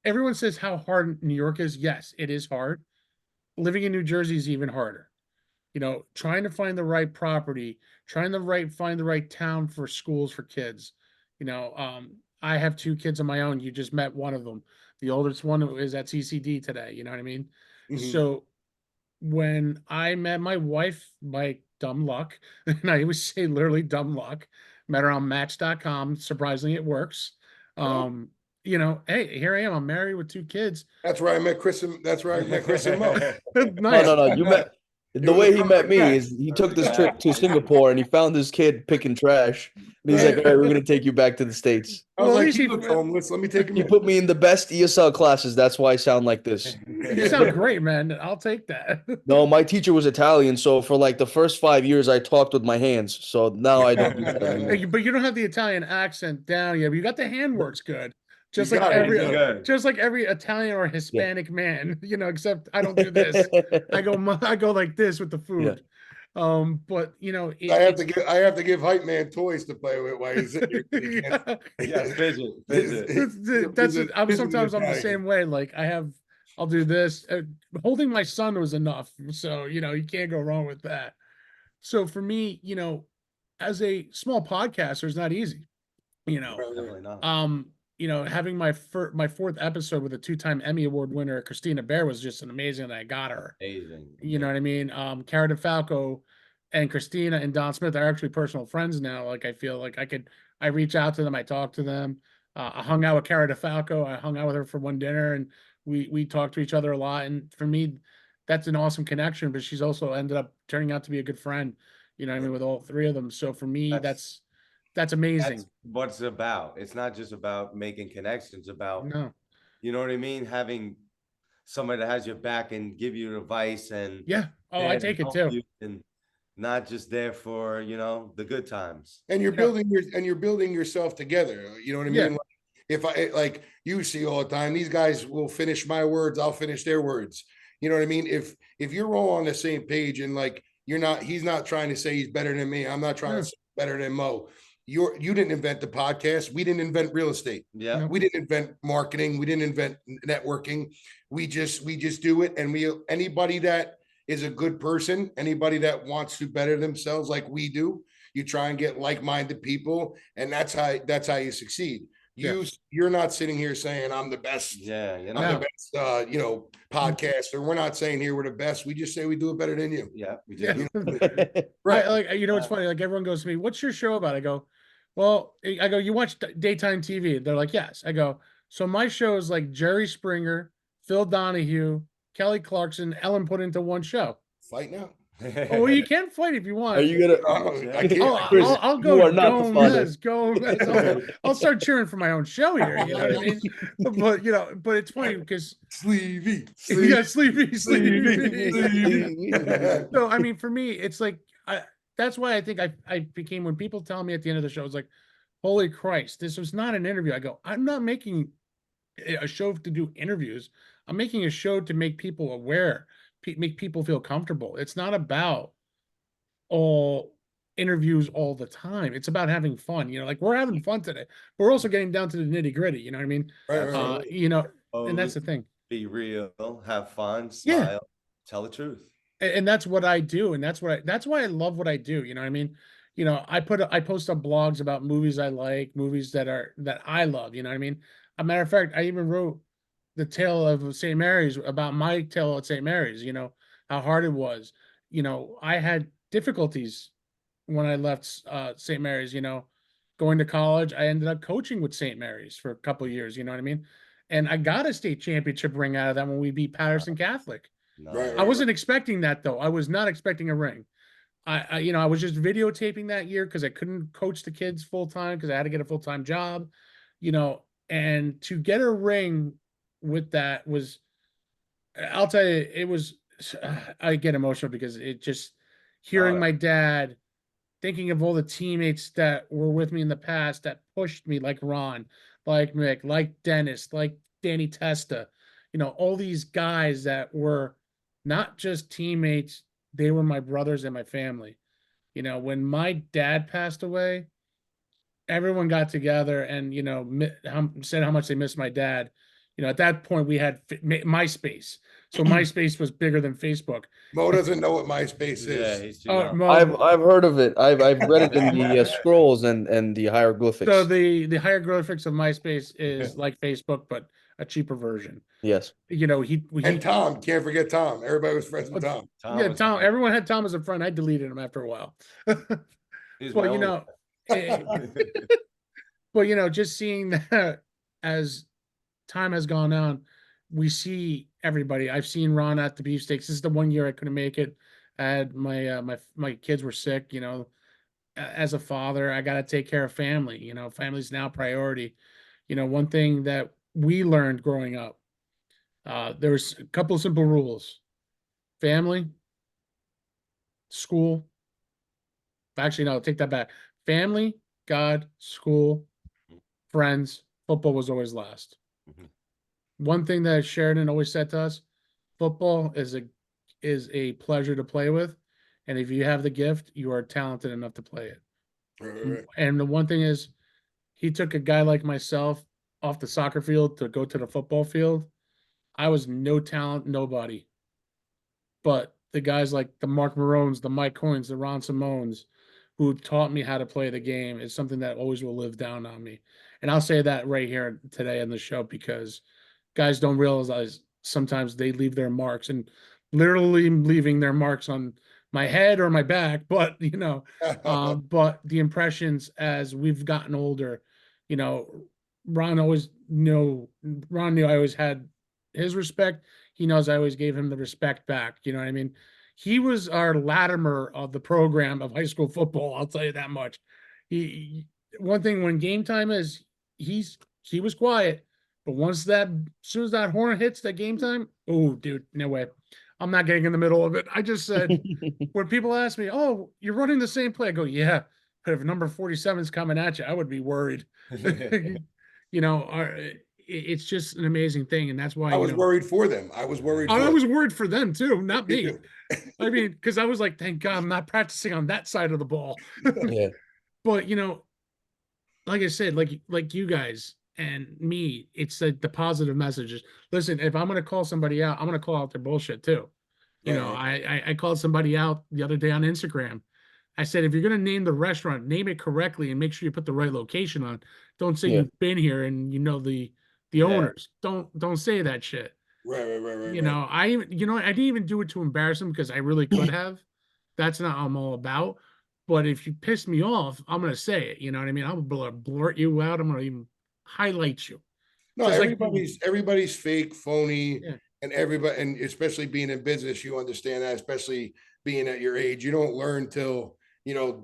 everyone says how hard New York is. Yes, it is hard. Living in New Jersey is even harder. Trying to find the right property, find the right town for schools for kids. I have 2 kids of my own. You just met one of them. The oldest one is at CCD today. You know what I mean? Mm-hmm. So when I met my wife, by dumb luck, and I always say literally dumb luck, met her on Match.com. Surprisingly, it works. Hey, here I am. I'm married with 2 kids. That's where I met Chris. That's where I met Chris and Mo. Nice. No. You met. The way he met me is he took this trip to Singapore and he found this kid picking trash. And he's like, all right, we're going to take you back to the States. I was like, he looks homeless. Let me take him. He put me in the best ESL classes. That's why I sound like this. You sound great, man. I'll take that. No, my teacher was Italian. So for like the first 5 years, I talked with my hands. So now I don't do that anymore. But you don't have the Italian accent down yet. But you got the handworks good. Just like every Italian or Hispanic man, except I don't do this. I go like this with the food. Yeah. But I have to give hype man toys to play with while he's sitting here. Fidget. I'm the same way. Like I'll do this. Holding my son was enough. So, you can't go wrong with that. So for me, as a small podcaster, it's not easy. Definitely not. you know, having my fourth episode with a 2-time Emmy Award winner, Christina Bear, was just an amazing that I got her. Amazing. You know what I mean? Cara DeFalco and Christina and Don Smith are actually personal friends now. Like I feel like I reach out to them, I talk to them. I hung out with Cara DeFalco. I hung out with her for one dinner, and we talked to each other a lot. And for me, that's an awesome connection. But she's also ended up turning out to be a good friend. You know what I mean, with all three of them. So for me, that's amazing. That's what it's about. It's not just about making connections, about, No. you know what I mean? Having somebody that has your back and give you advice and Yeah. Oh, I take it too. and not just there for, you know, the good times. And you're You know- building yourself together. You know what I Yeah. mean? Like, if I like you see all the time, these guys will finish my words, I'll finish their words. You know what I mean? If you're all on the same page and like he's not trying to say he's better than me. I'm not trying to say better than Mo. You didn't invent the podcast. We didn't invent real estate. Yeah. We didn't invent marketing. We didn't invent networking. We just do it. And anybody that is a good person, anybody that wants to better themselves like we do, you try and get like-minded people, and that's how you succeed. You're not sitting here saying I'm the best. Yeah, you I'm know. the best, podcaster. We're not saying here we're the best. We just say we do it better than you. Yeah, we do. Yeah. Right. It's funny. Like everyone goes to me, "What's your show about?" I go, "Well," I go, "You watch daytime TV?" They're like, "Yes." I go, "So my show is like Jerry Springer, Phil Donahue, Kelly Clarkson, Ellen put into one show." Fight now. Oh, well, you can fight if you want. Are you gonna? I can't. Oh, Chris, I'll you go are not the father. Gomez. I'll start cheering for my own show here. You know what I mean? But it's funny because Sleevie. you got Sleevie. Sleevie. So I mean, for me, it's like that's why I think I became, when people tell me at the end of the show, it's like, holy Christ, this was not an interview. I go, I'm not making a show to do interviews. I'm making a show to make people aware, make people feel comfortable. It's not about all interviews all the time. It's about having fun. You know, like we're having fun today. But we're also getting down to the nitty gritty. You know what I mean? Right. You know, and that's the thing. Be real, have fun, smile, tell the truth. And that's what I do, and that's why I love what I do. You know what I mean? You know, I post up blogs about movies I like, movies that I love. You know what I mean? A matter of fact, I even wrote the tale of St. Mary's, about my tale at St. Mary's. You know how hard it was. You know, I had difficulties when I left St. Mary's. You know, going to college, I ended up coaching with St. Mary's for a couple of years. You know what I mean? And I got a state championship ring out of that when we beat Patterson Catholic. Right. I wasn't expecting that though. I was not expecting a ring. I was just videotaping that year because I couldn't coach the kids full time because I had to get a full-time job, you know, and to get a ring with that was, I'll tell you, it was, I get emotional because it just, hearing my dad, thinking of all the teammates that were with me in the past that pushed me, like Ron, like Mick, like Dennis, like Danny Testa, you know, all these guys that were not just teammates, they were my brothers and my family. You know, when my dad passed away, everyone got together and, you know, said how much they missed my dad. You know, at that point we had MySpace. So MySpace was bigger than Facebook. Mo doesn't know what MySpace Yeah, is. he's too Oh, young. Mo, I've heard of it. I've read it in the scrolls and the hieroglyphics. so the hieroglyphics of MySpace is like Facebook, but a cheaper version. Yes. You know, And Tom, can't forget Tom. Everybody was friends with Tom. yeah, Tom. Everyone had Tom as a friend. I deleted him after a while. He's Well, my you only know, well, you know, just seeing that as time has gone on, we see everybody. I've seen Ron at the beefsteaks. This is the one year I couldn't make it. I had my kids were sick. You know, as a father, I got to take care of family. You know, family's now priority. You know, one thing that we learned growing up, there was a couple of simple rules: family, school. Actually, no, take that back. Family, God, school, friends. Football was always last. Mhm. One thing that Sheridan always said to us: football is a pleasure to play with, and if you have the gift, you are talented enough to play it. Right. And the one thing is, he took a guy like myself off the soccer field to go to the football field. I was no talent, nobody. But the guys like the Mark Marones, the Mike Coynes, the Ron Simones, who taught me how to play the game is something that always will live down on me. And I'll say that right here today on the show because guys don't realize sometimes they leave their marks and literally leaving their marks on my head or my back, but but the impressions as we've gotten older, you know, Ron knew I always had his respect. He knows I always gave him the respect back. You know what I mean? He was our Latimer of the program of high school football. I'll tell you that much. One thing when game time is, he was quiet, but as soon as that horn hits that game time, oh, dude, no way. I'm not getting in the middle of it. I just said, when people ask me, "Oh, you're running the same play," I go, "Yeah." But if number 47 is coming at you, I would be worried. It's just an amazing thing, and that's why I was worried for them. I was worried I for was worried for them too, not me. them. I mean, because I was like, thank God I'm not practicing on that side of the ball. Yeah. But like I said, like you guys and me, it's like the positive messages. Listen, if I'm gonna call somebody out, I'm gonna call out their bullshit too. Right. I called somebody out the other day on Instagram. I said, if you're gonna name the restaurant, name it correctly and make sure you put the right location on. Don't say Yeah. you've been here and you know the Yeah. owners. Don't say that shit. Right. I didn't even do it to embarrass him because I really could have. That's not what I'm all about. But if you piss me off, I'm gonna say it. You know what I mean? I'm gonna blurt you out. I'm gonna even highlight you. No, Just like everybody's fake, phony, yeah. and everybody, and especially being in business, you understand that. Especially being at your age, you don't learn till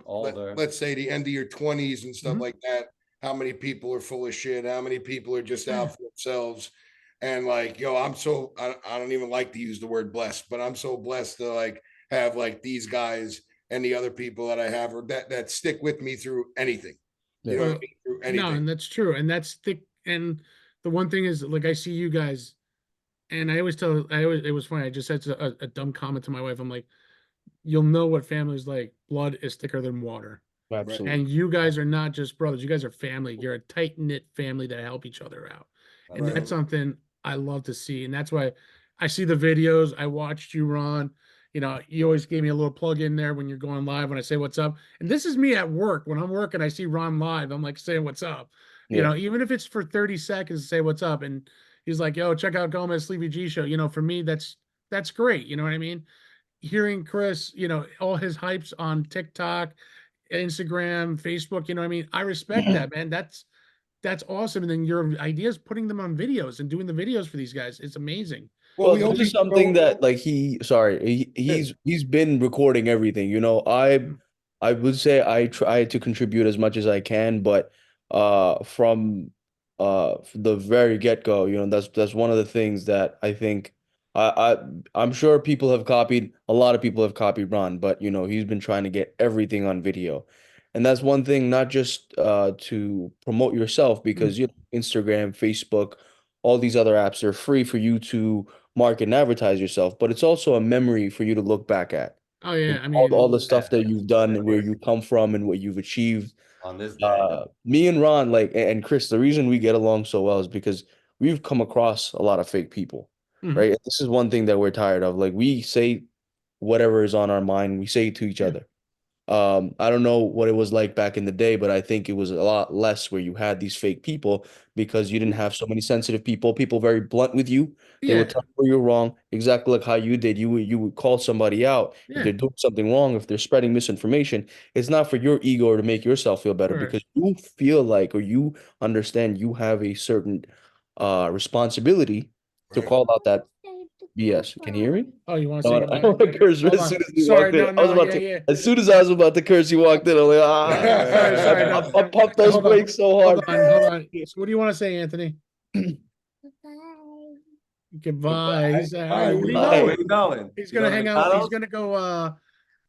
Older. let's say the end of your 20s and stuff Mhm. like that. How many people are full of shit? How many people are just Yeah. out for themselves? And like, I don't even like to use the word blessed, but I'm so blessed to like have like these guys and the other people that I have or that stick with me through anything. You know what I Well, mean? Through no, anything. and that's true. And that's thick. And the one thing is, like, I see you guys, and it was funny. I just said a dumb comment to my wife. I'm like, you'll know what family's like. Blood is thicker than water. Right. Absolutely. And you guys are not just brothers. You guys are family. You're a tight knit family that help each other out. And Right. that's something I love to see. And that's why I see the videos. I watched you, Ron. You always gave me a little plug in there when you're going live when I say what's up. And this is me at work. When I'm working, I see Ron live. I'm like saying what's up. Yeah. Even if it's for 30 seconds to say what's up. And he's like, yo, check out Gomez Sleevie G Show. For me, that's great. You know what I mean? Hearing Chris, all his hypes on TikTok, Instagram, Facebook, you know what I mean? I respect that, man. That's awesome. And then your ideas putting them on videos and doing the videos for these guys, it's amazing. Well, Well, we this only is something that like he's been recording everything. I would say I try to contribute as much as I can, but from the very get-go, that's one of the things that I think I'm sure people have copied, a lot of people have copied Ron, but he's been trying to get everything on video. And that's one thing, not just to promote yourself, because Instagram, Facebook, all these other apps are free for you to market and advertise yourself, but it's also a memory for you to look back at. Oh yeah, I All the mean, stuff Yeah. that you've done and where you come from and what you've achieved. On this day. Me and Ron, like, and Chris, the reason we get along so well is because we've come across a lot of fake people, mhm, right? And this is one thing that we're tired of. Like, we say whatever is on our mind, we say it to each yeah, other. I don't know what it was like back in the day, but I think it was a lot less where you had these fake people because you didn't have so many sensitive people very blunt with you. They would yeah, tell you where you're wrong, exactly like how you did. You would call somebody out if yeah, they're doing something wrong, if they're spreading misinformation. It's not for your ego or to make yourself feel better correct. because you feel like or you understand you have a certain responsibility to right. call out that BS. Can you hear me? Oh, you want to say No, I goodbye? don't want to curse Hold as on. soon as he Sorry, walked in. no, I was no, about yeah, to, yeah. as soon as I was about to curse, he walked in. I'm like, Sorry, I, sorry, I, no, I no. pumped those Hold on, brakes so hold hard. on, hold on. So what do you want to say, Anthony? Bye. Goodbye. He said, "Hi, where are you Bye. going?" Where you going? He's You gonna going to hang out. He's McDonald's? gonna go.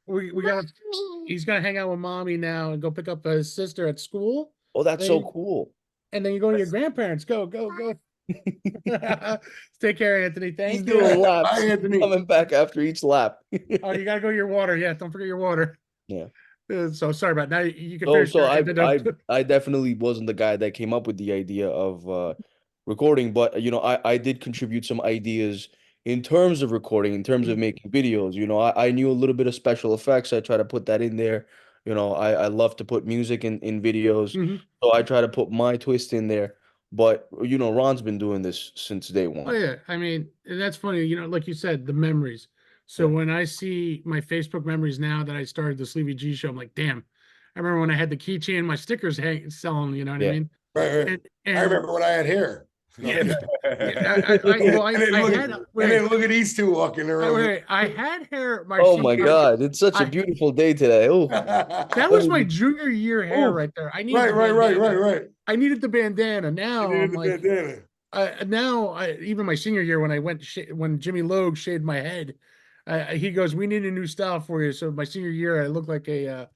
We got. Mommy. He's gonna hang out with mommy now and go pick up his sister at school. Oh, that's so Then, cool. and then you go to your grandparents. Go, go, go. Take care, Anthony. He's Thank doing you. Bye, laps. He's Anthony. coming back after each lap. Oh, you gotta go your water. Yeah, don't forget your water. Yeah. So sorry about that. Now you can So finish so your I I antidote. I definitely wasn't the guy that came up with the idea of recording, but I did contribute some ideas in terms of recording, in terms of making videos. I knew a little bit of special effects. I try to put that in there. You know, I love to put music in videos, Mhm. so I try to put my twist in there. But you know, Ron's been doing this since day Oh one. yeah, I mean, and that's funny, like you said, the memories. So Yeah. when I see my Facebook memories now that I started the Sleevie G Show, I'm like, damn, I remember when I had the keychain, my stickers selling, you know what I Yeah. mean? Right, right. And I remember when I had hair. yeah, yeah, well, And then I look, had and wait, then look at these two walking around. I had hair my Oh senior my year. God, it's such a I beautiful day today. Oh, That let was me my be- junior year hair oh, right there. I needed Right, the right, right, right, bandana. right. I needed the bandana. You Now needed I'm the like, bandana. even my senior year when I went when Jimmy Logue shaved my head, he goes, "We need a new style for you." So my senior year, I looked like a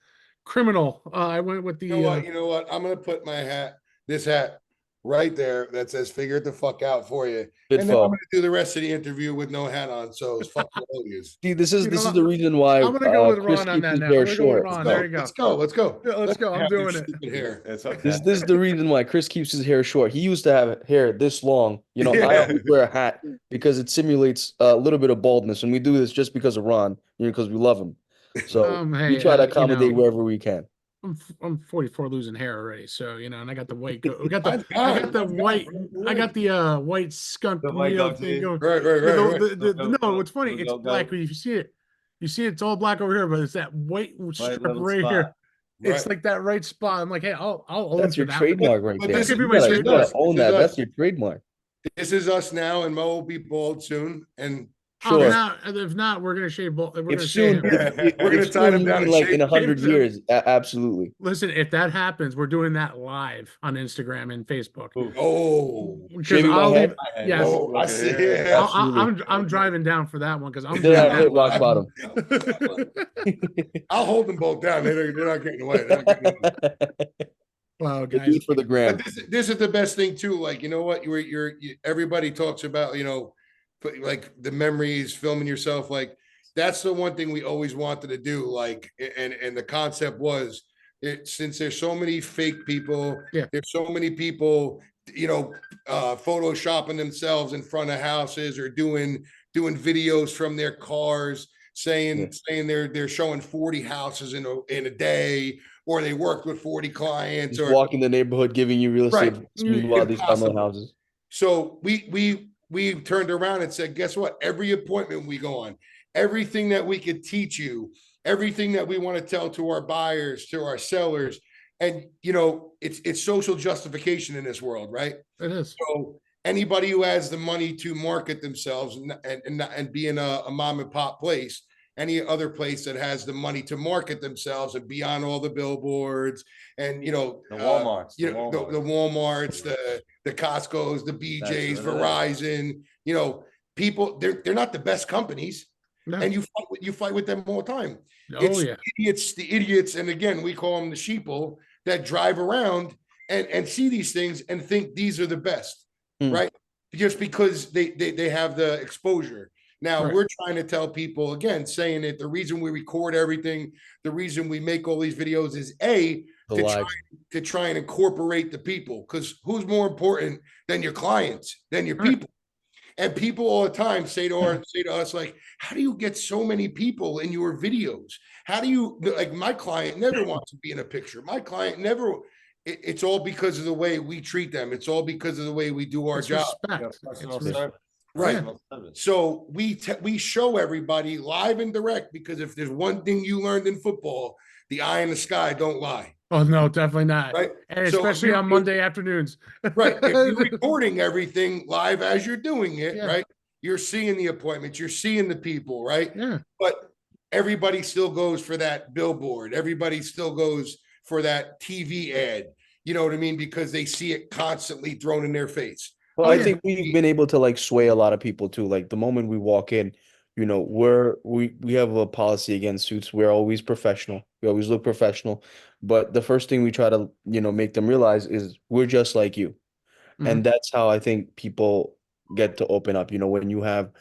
criminal. I went with You know the what? You know what? I'm gonna put this hat right there that says "Figure it the fuck out" for you, good and then I'm fall. gonna do the rest of the interview with no hat on. So it's fuck all you. See, this is you know this is what? the reason why I'm gonna go with Chris Ron on keeps that his now. I'm hair gonna go with short. Let's Ron. There go. you go. Let's go. Let's go. Yeah, let's go. I'm have your doing it. stupid hair. It's okay. This is the reason why Chris keeps his hair short. He used to have hair this long. You know, I Yeah. always wear a hat because it simulates a little bit of baldness, and we do this just because of Ron, you know, because we love him. So we Hey, try to accommodate wherever we can. I'm 44 losing hair already, so and I got the white we got Mine's I gone. got the Mine's gone. white I got the white skunk The white Neo thing goatee. going. Right, right, Yeah, right, right. no, what's funny, it's Go, black. If you see it's all black over here, but it's that white strip little right spot. here. It's Right. like that right spot. I'm like, hey, I'll own That's for your that one. trademark right But there. That this could is be You my gotta, this you is gotta us. trademark. This own is that. That's us. your trademark. This is us now, and Mo will be bald soon. And Sure. If not, we're gonna shave both. We're If gonna shave soon, him. we're gonna if tie soon them you down mean and like in shave. 100 Shave years, absolutely. Listen, if that happens, we're doing that live on Instagram and Facebook Oh, because Shaving my I'll head? leave. Yes, oh, I see. Absolutely. I'm driving down for that one because I'm Until doing I've hit rock that bottom. I'll hold them both down. They're not getting away. They're not getting away. Wow, We'll do guys. it for the gram. But this is the best thing too. Like, you know what? Everybody talks about, like the memories, filming yourself. Like that's the one thing we always wanted to do. Like, and the concept was since there's so many fake people, Yeah. there's so many people, photoshopping themselves in front of houses or doing videos from their cars saying they're showing 40 houses in a day, or they worked with 40 clients, Just or walking the neighborhood giving you real estate right. advice. Meanwhile, these are my Impossible. houses. So we turned around and said, guess what? Every appointment we go on, everything that we could teach you, everything that we want to tell to our buyers, to our sellers, and it's social justification in this world, right? It is. So anybody who has the money to market themselves and be in a mom and pop place, any other place that has the money to market themselves and be on all the billboards and The Walmarts, the Walmarts, the Costco's, the BJ's, Verizon, people they're not the best companies, No. and you fight with them all the time. Oh It's yeah. the idiots, and again we call them the sheeple that drive around and see these things and think these are the best, right? Just because they have the exposure. Now Right. we're trying to tell people again, saying that the reason we record everything, the reason we make all these videos is to try and incorporate the people, because who's more important than your clients, than your Right. people? And people all the time say to us, like, how do you get so many people in your videos? How do you, like, my client never wants to be in a picture. My client never, it's all because of the way we treat them. It's all because of the way we do our It's job. respect. Right. Yeah. So we show everybody live and direct, because if there's one thing you learned in football, the eye in the sky don't lie. Oh no, definitely not. Right. And So especially on Monday afternoons. right. If you're recording everything live as you're doing it, Yeah. right, you're seeing the appointments, you're seeing the people, right? Yeah. But everybody still goes for that billboard. Everybody still goes for that TV ad. You know what I mean? Because they see it constantly thrown in their face. Well, Oh, I yeah. think we've been able to like sway a lot of people too. Like the moment we walk in, you know, we have a policy against suits. We're always professional. We always look professional. But the first thing we try to, you know, make them realize is we're just like you. Mhm. And that's how I think people get to open up. You know, when you have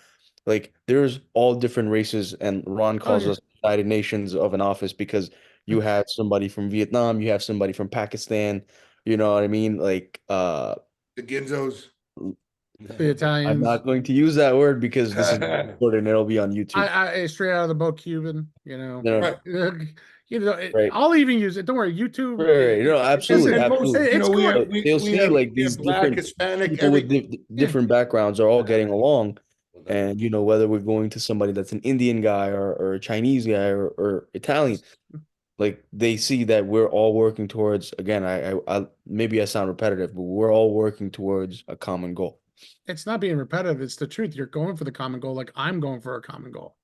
like there's all different races, and Ron calls yeah. us United Nations of an office because you have somebody from Vietnam, you have somebody from Pakistan, you know what I mean? Like The Ginzos. The Italians. I'm not going to use that word because this is recorded and it'll be on YouTube. I straight out of the book, Cuban. You know, No, Right. you know, Right. I'll even use it. Don't worry, YouTube. Right. No, absolutely, And most, absolutely. you know, we have, But they'll we see have, like we have these black, different Hispanic, people with every, different backgrounds are all getting along. And you know, whether we're going to somebody that's an Indian guy or a Chinese guy or Italian, like they see that we're all working towards, again, I maybe I sound repetitive, but we're all working towards a common goal. It's not being repetitive. It's the truth. You're going for the common goal, like I'm going for a common goal.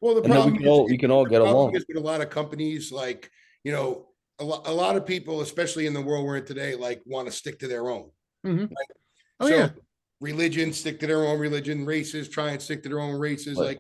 well, the And then problem is, we can all get the problem along. is with a lot of companies, like, you know, a lot of people, especially in the world we're in today, like want to stick to their own. Mhm. Right? Oh, So yeah. religion, stick to their own religion, races, try and stick to their own races. Right.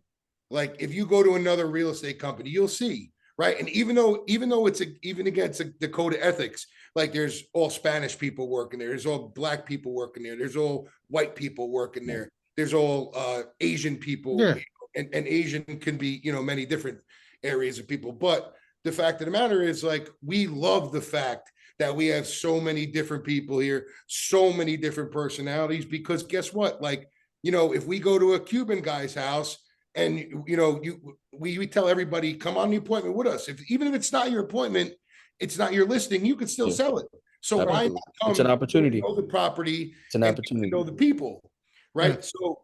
Like if you go to another real estate company, you'll see, right? And even though it's even against the code of ethics, like there's all Spanish people working there, there's all black people working there, there's all white people working there, there's all Asian people, Yeah. and Asian can be, you know, many different areas of people. But the fact of the matter is, like, we love the fact that we have so many different people here, so many different personalities, because guess what? Like, you know, if we go to a Cuban guy's house and, you know, we tell everybody, come on the appointment with us. Even if it's not your appointment, it's not your listing, you could still sell it. So why Absolutely. not come It's an opportunity. know the property It's an and opportunity. know the people, right? So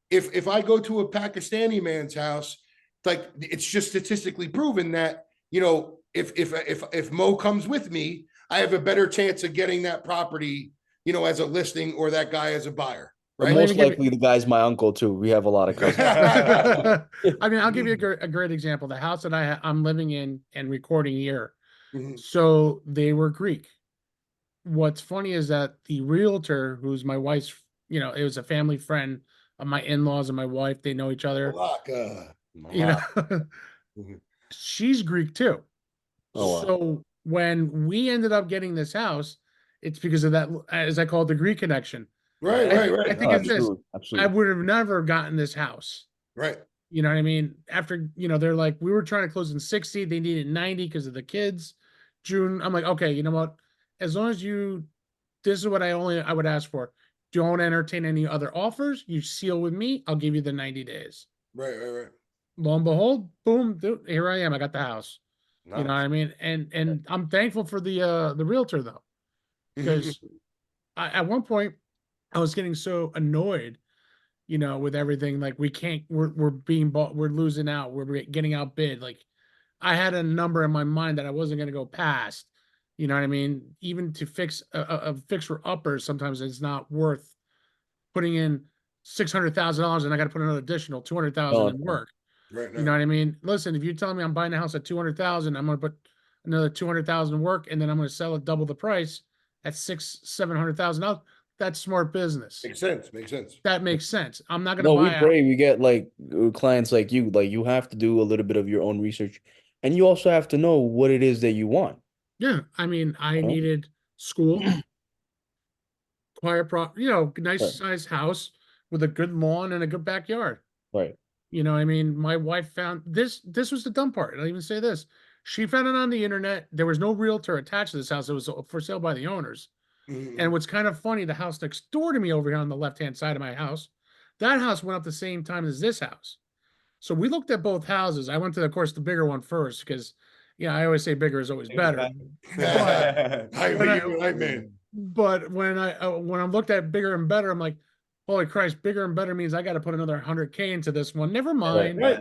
if I go to a Pakistani man's house, like it's just statistically proven that, you know, if Mo comes with me, I have a better chance of getting that property, you know, as a listing, or that guy as a buyer. But Right. most likely the guy's my uncle too. We have a lot of cousins. I mean, I'll give you a great example. The house that I'm living in and recording here. Mhm. So they were Greek. What's funny is that the realtor, who's my wife's, you know, it was a family friend of my in-laws and my wife. They know each other. You know, she's Greek too. Oh, wow. So when we ended up getting this house, it's because of that, as I call it, the Greek connection. Right. I think No, it's this. I absolutely. would have never gotten this house. Right. You know what I mean? After, you know, they're like, we were trying to close in 60, they needed 90 because of the kids. June, I'm like, okay, you know what? As long as this is what I would ask for. Don't entertain any other offers. You seal with me, I'll give you the 90 days. Right. Lo and behold, boom, dude, here I am. I got the house. Nice. You know what I mean? And I'm thankful for the realtor though, because at one point I was getting so annoyed, you know, with everything. Like we're being bought, we're losing out, we're getting outbid. Like I had a number in my mind that I wasn't going to go past. You know what I mean? Even to fix a fixer upper, sometimes it's not worth putting in $600,000, and I got to put another additional 200,000 in work. Right. You know what I mean? Listen, if you tell me I'm buying a house at 200,000, I'm going to put another 200,000 in work, and then I'm going to sell it double the price at $700,000. That's smart business. Makes sense. That makes sense. I'm not going to No, buy we pray. We get like clients like you. Like you have to do a little bit of your own research, and you also have to know what it is that you want. Yeah, I mean, I You know? needed school, quiet, you know, nice Right. size house with a good lawn and a good backyard. Right. You know, I mean, my wife found this. This was the dumb part. I'll even say this. She found it on the internet. There was no realtor attached to this house. It was for sale by the owners. And what's kind of funny, the house next door to me over here on the left-hand side of my house, that house went up the same time as this house. So we looked at both houses. I went to, of course, the bigger one first because, yeah, I always say bigger is always better. But when I looked at bigger and better, I'm like, holy Christ, bigger and better means I got to put another 100K into this one. Never mind. Right.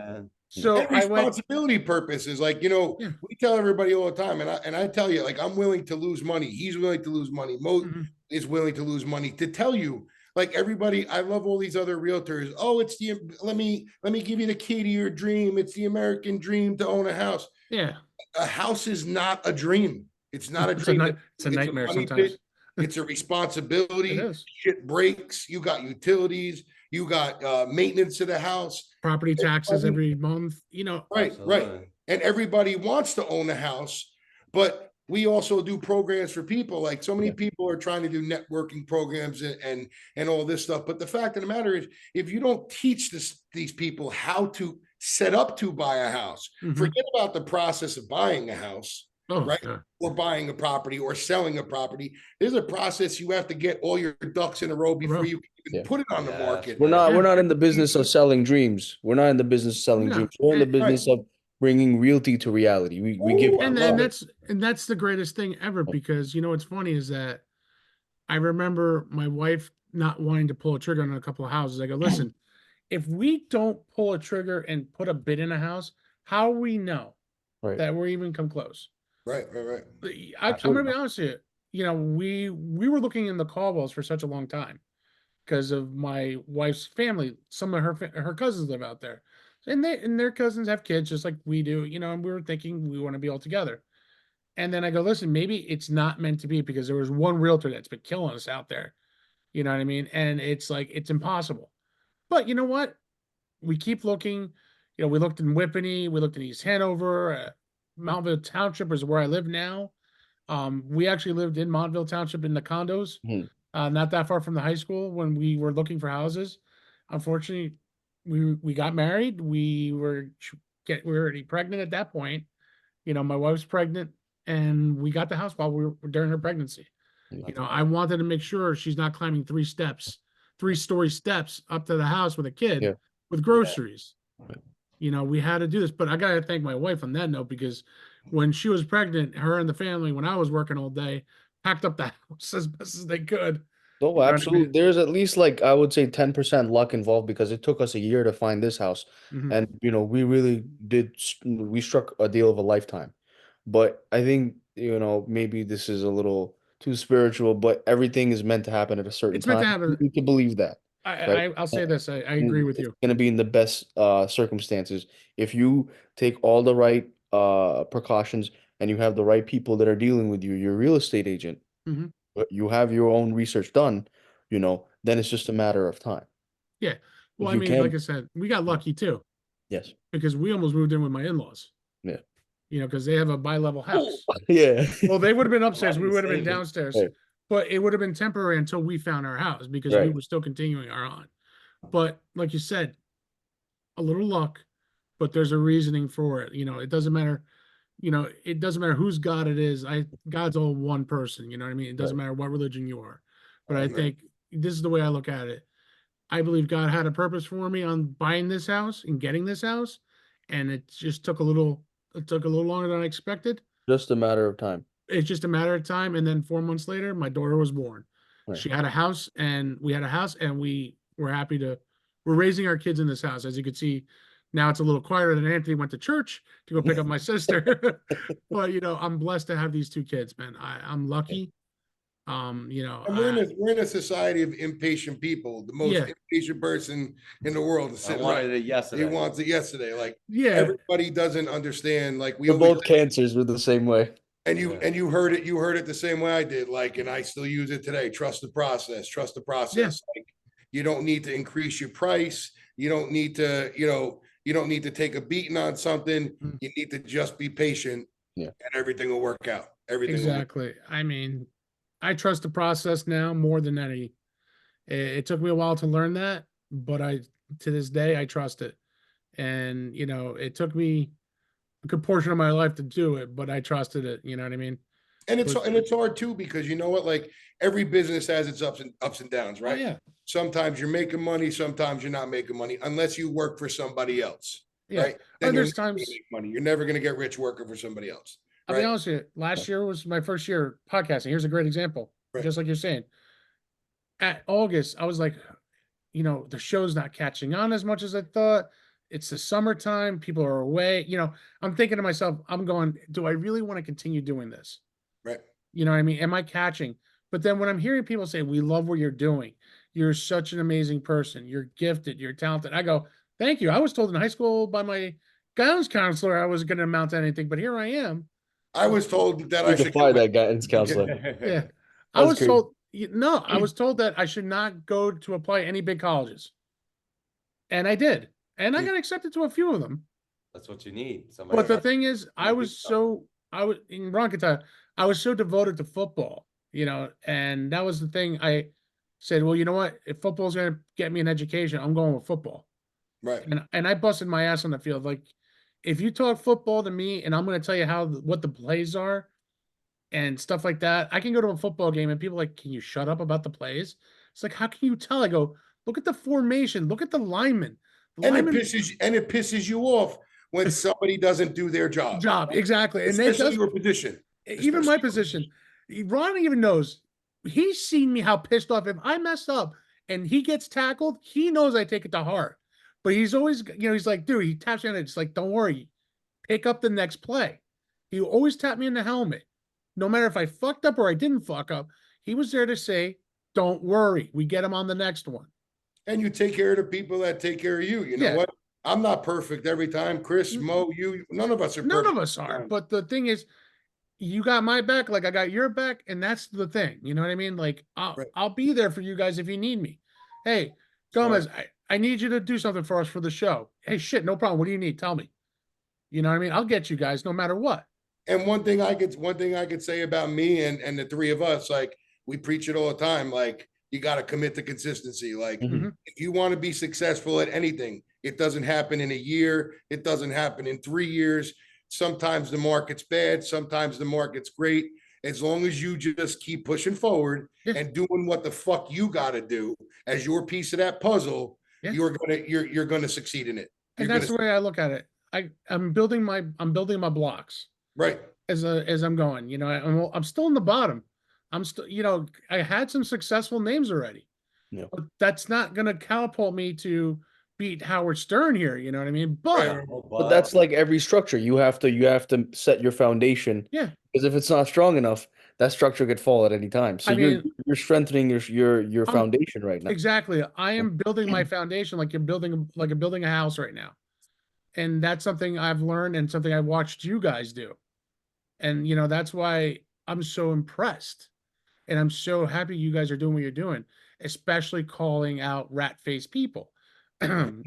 So and responsibility purposes, like, you know, we tell everybody all the time, and I tell you, like, I'm willing to lose money. He's willing to lose money. Mo is willing to lose money to tell you, like, everybody. I love all these other realtors. Oh, it's let me give you the key to your dream. It's the American dream to own a house. Yeah, a house is not a dream. It's not a dream. It's a nightmare sometimes. It's a responsibility. It is. Shit breaks. You got utilities. You got maintenance to the house. Property taxes every month. You know. Right. And everybody wants to own a house, but we also do programs for people. Like, so many people are trying to do networking programs and all this stuff. But the fact of the matter is, if you don't teach these people how to set up to buy a house, forget about the process of buying a house. Oh, right? yeah. Or buying a property or selling a property. There's a process. You have to get all your ducks in a row before you can even Yeah. put it on the Yes, market. We're man. not in the business of selling dreams. We're not in the business of selling No, dreams. We're in the and- business of bringing realty to reality. We give Ooh, I and love it. that's the greatest thing ever, because you know what's funny is that I remember my wife not wanting to pull a trigger on a couple of houses. I go, listen, if we don't pull a trigger and put a bid in a house, how we know right. that we're even come close? Right. I'm gonna Absolutely. be honest with you. You know, we were looking in the Caldwells for such a long time because of my wife's family. Some of her cousins live out there, and their cousins have kids just like we do. You know, and we were thinking we want to be all together. And then I go, listen, maybe it's not meant to be, because there was one realtor that's been killing us out there. You know what I mean? And it's like it's impossible. But you know what? We keep looking. You know, we looked in Whippany, we looked in East Hanover, Mountville Township is where I live now. We actually lived in Montville Township in the condos, Mhm. not that far from the high school when we were looking for houses. Unfortunately, we got married. We were already pregnant at that point. You know, my wife's pregnant, and we got the house while we were during her pregnancy. You know, I wanted to make sure she's not climbing 3-story steps up to the house with a kid Yeah. with groceries. You know, we had to do this, but I gotta thank my wife on that note, because when she was pregnant, her and the family, when I was working all day, packed up the house as best as they could. No, You know what I absolutely. mean? There's at least like I would say 10% luck involved, because it took us a year to find this house. Mhm. And we really we struck a deal of a lifetime. But I think, maybe this is a little too spiritual, but everything is meant to happen at a certain It's meant to time. You happen. need to believe that, right? I'll say this. I agree And with it's you. going to be in the best circumstances. If you take all the right precautions and you have the right people that are dealing with you, your real estate agent, Mhm. but you have your own research done, then it's just a matter of time. Yeah. Well, If I you mean, like can, I said, we got lucky too, yes, because we almost moved in with my in-laws. yeah, You know, because they have a bi-level house. yeah, Well, they would have been upstairs. Might We be would have been saving. downstairs, right, but it would have been temporary until we found our house, because we right. were still continuing our on. But like you said, a little luck, but there's a reasoning for it. You know, it doesn't matter. You know, it doesn't matter whose God it is. God's all one person. You know what I mean? It doesn't Right. matter what religion you are. But I Amen. think this is the way I look at it. I believe God had a purpose for me on buying this house and getting this house, and it just took a little. It took a little longer than I expected. Just a matter of time. It's just a matter of time. And then 4 months later, my daughter was born. Right. She had a house, and we had a house, and we were happy to. We're raising our kids in this house. As you can see, now it's a little quieter than Anthony went to church to go pick up my sister. But you know, I'm blessed to have these two kids, man. I'm lucky. You know, And we're in a society of impatient people. The most yeah, impatient person in the world is I sitting wanted right. it He yesterday. wants it yesterday. Like yeah, everybody doesn't understand. Like we We're always both cancers. We're the same way. and you heard it. You heard it the same way I did. Like, and I still use it today. Trust the process. Trust the yeah, process. Like you don't need to increase your price. You don't need to. You don't need to take a beating on something. mm, You need to just be patient, Yeah. and everything will work out. Everything will. exactly. I mean, I trust the process now more than any. It took me a while to learn that, but to this day, I trust it. And you know, it took me a good portion of my life to do it, but I trusted it. You know what I mean? And But it's hard too because you know what, like every business has its ups and downs, oh right? yeah, Sometimes you're making money, sometimes you're not making money, unless you work for somebody else, yeah. right? Or Then you're there's never going to times. make money. You're never going to get rich working for somebody else, I'll be right? honest with you. Last year was my first year podcasting. Here's a great example. Right. Just like you're saying, at August, I was like, you know, the show's not catching on as much as I thought. It's the summertime. People are away. You know, I'm thinking to myself, I'm going, do I really want to continue doing this? Right. You know what I mean? Am I catching? But then when I'm hearing people say, we love what you're doing, you're such an amazing person, you're gifted, you're talented, I go, thank you. I was told in high school by my guidance counselor I wasn't going to amount to anything, but here I am. I was told that We I need to should fire get my that guidance counselor. Yeah. I That's was crazy. told, no, I was told that I should not go to apply any big colleges. And I did. And I got accepted to a few of them. That's what you need. Somebody. But the else. thing is, I was in Ronkata, I was so devoted to football, you know, and that was the thing. I said, well, you know what? If football's going to get me an education, I'm going with football. right. And I busted my ass on the field. Like, if you talk football to me and I'm going to tell you what the plays are and stuff like that, I can go to a football game and people are like, can you shut up about the plays? It's like, how can you tell? I go, look at the formation, look at the linemen. The And linemen it pisses you off when somebody doesn't do their job. job, exactly. And it Especially does, your position. even my position. Ron even knows, he's seen me how pissed off. If I mess up and he gets tackled, he knows I take it to heart. But he's always, he's like, dude, he taps me on it. It's like, don't worry, pick up the next play. He always tapped me in the helmet. No matter if I fucked up or I didn't fuck up, he was there to say, don't worry, we get him on the next one. And you take care of the people that take care of you. You know what? I'm not perfect every time. Chris, Mo, you, none of us are perfect. None of us are. But the thing is, you got my back, like I got your back, and that's the thing. You know what I mean? Like I'll be there for you guys if you need me. Hey, Gomez, I need you to do something for us for the show. Hey, shit, no problem. What do you need? Tell me. You know what I mean? I'll get you guys no matter what. And one thing I could say about me and the three of us, like we preach it all the time, like you got to commit to consistency. Like if you want to be successful at anything, it doesn't happen in a year. It doesn't happen in 3 years. Sometimes the market's bad. Sometimes the market's great. As long as you just keep pushing forward and doing what the fuck you got to do as your piece of that puzzle, you're gonna succeed in it. And that's the way I look at it. I'm building my blocks. Right. As I'm going, I'm still in the bottom. I'm still, I had some successful names already. Yeah. But that's not going to catapult me to beat Howard Stern here. You know what I mean? But that's like every structure. You have to set your foundation. Yeah. Because if it's not strong enough, that structure could fall at any time. So you're strengthening your foundation right now. Exactly. I am building my foundation like you're building a house right now. And that's something I've learned and something I watched you guys do. And that's why I'm so impressed. And I'm so happy you guys are doing what you're doing, especially calling out rat-faced people. You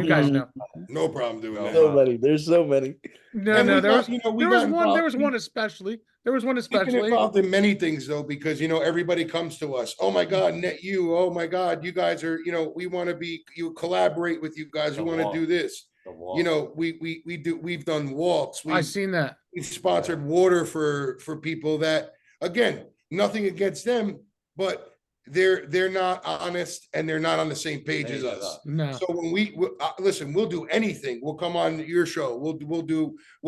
guys know. No problem doing that. So many. There's so many. No, there was one especially. There was one especially. We've been involved in many things though, because everybody comes to us. Oh my God, net you. Oh my God, you guys are. We want to be. You collaborate with you guys. We want to do this. We've done walks. I've seen that. We've sponsored water for people that, again, nothing against them, but they're not honest and they're not on the same page as us. No. So when we listen, we'll do anything. We'll come on your show. We'll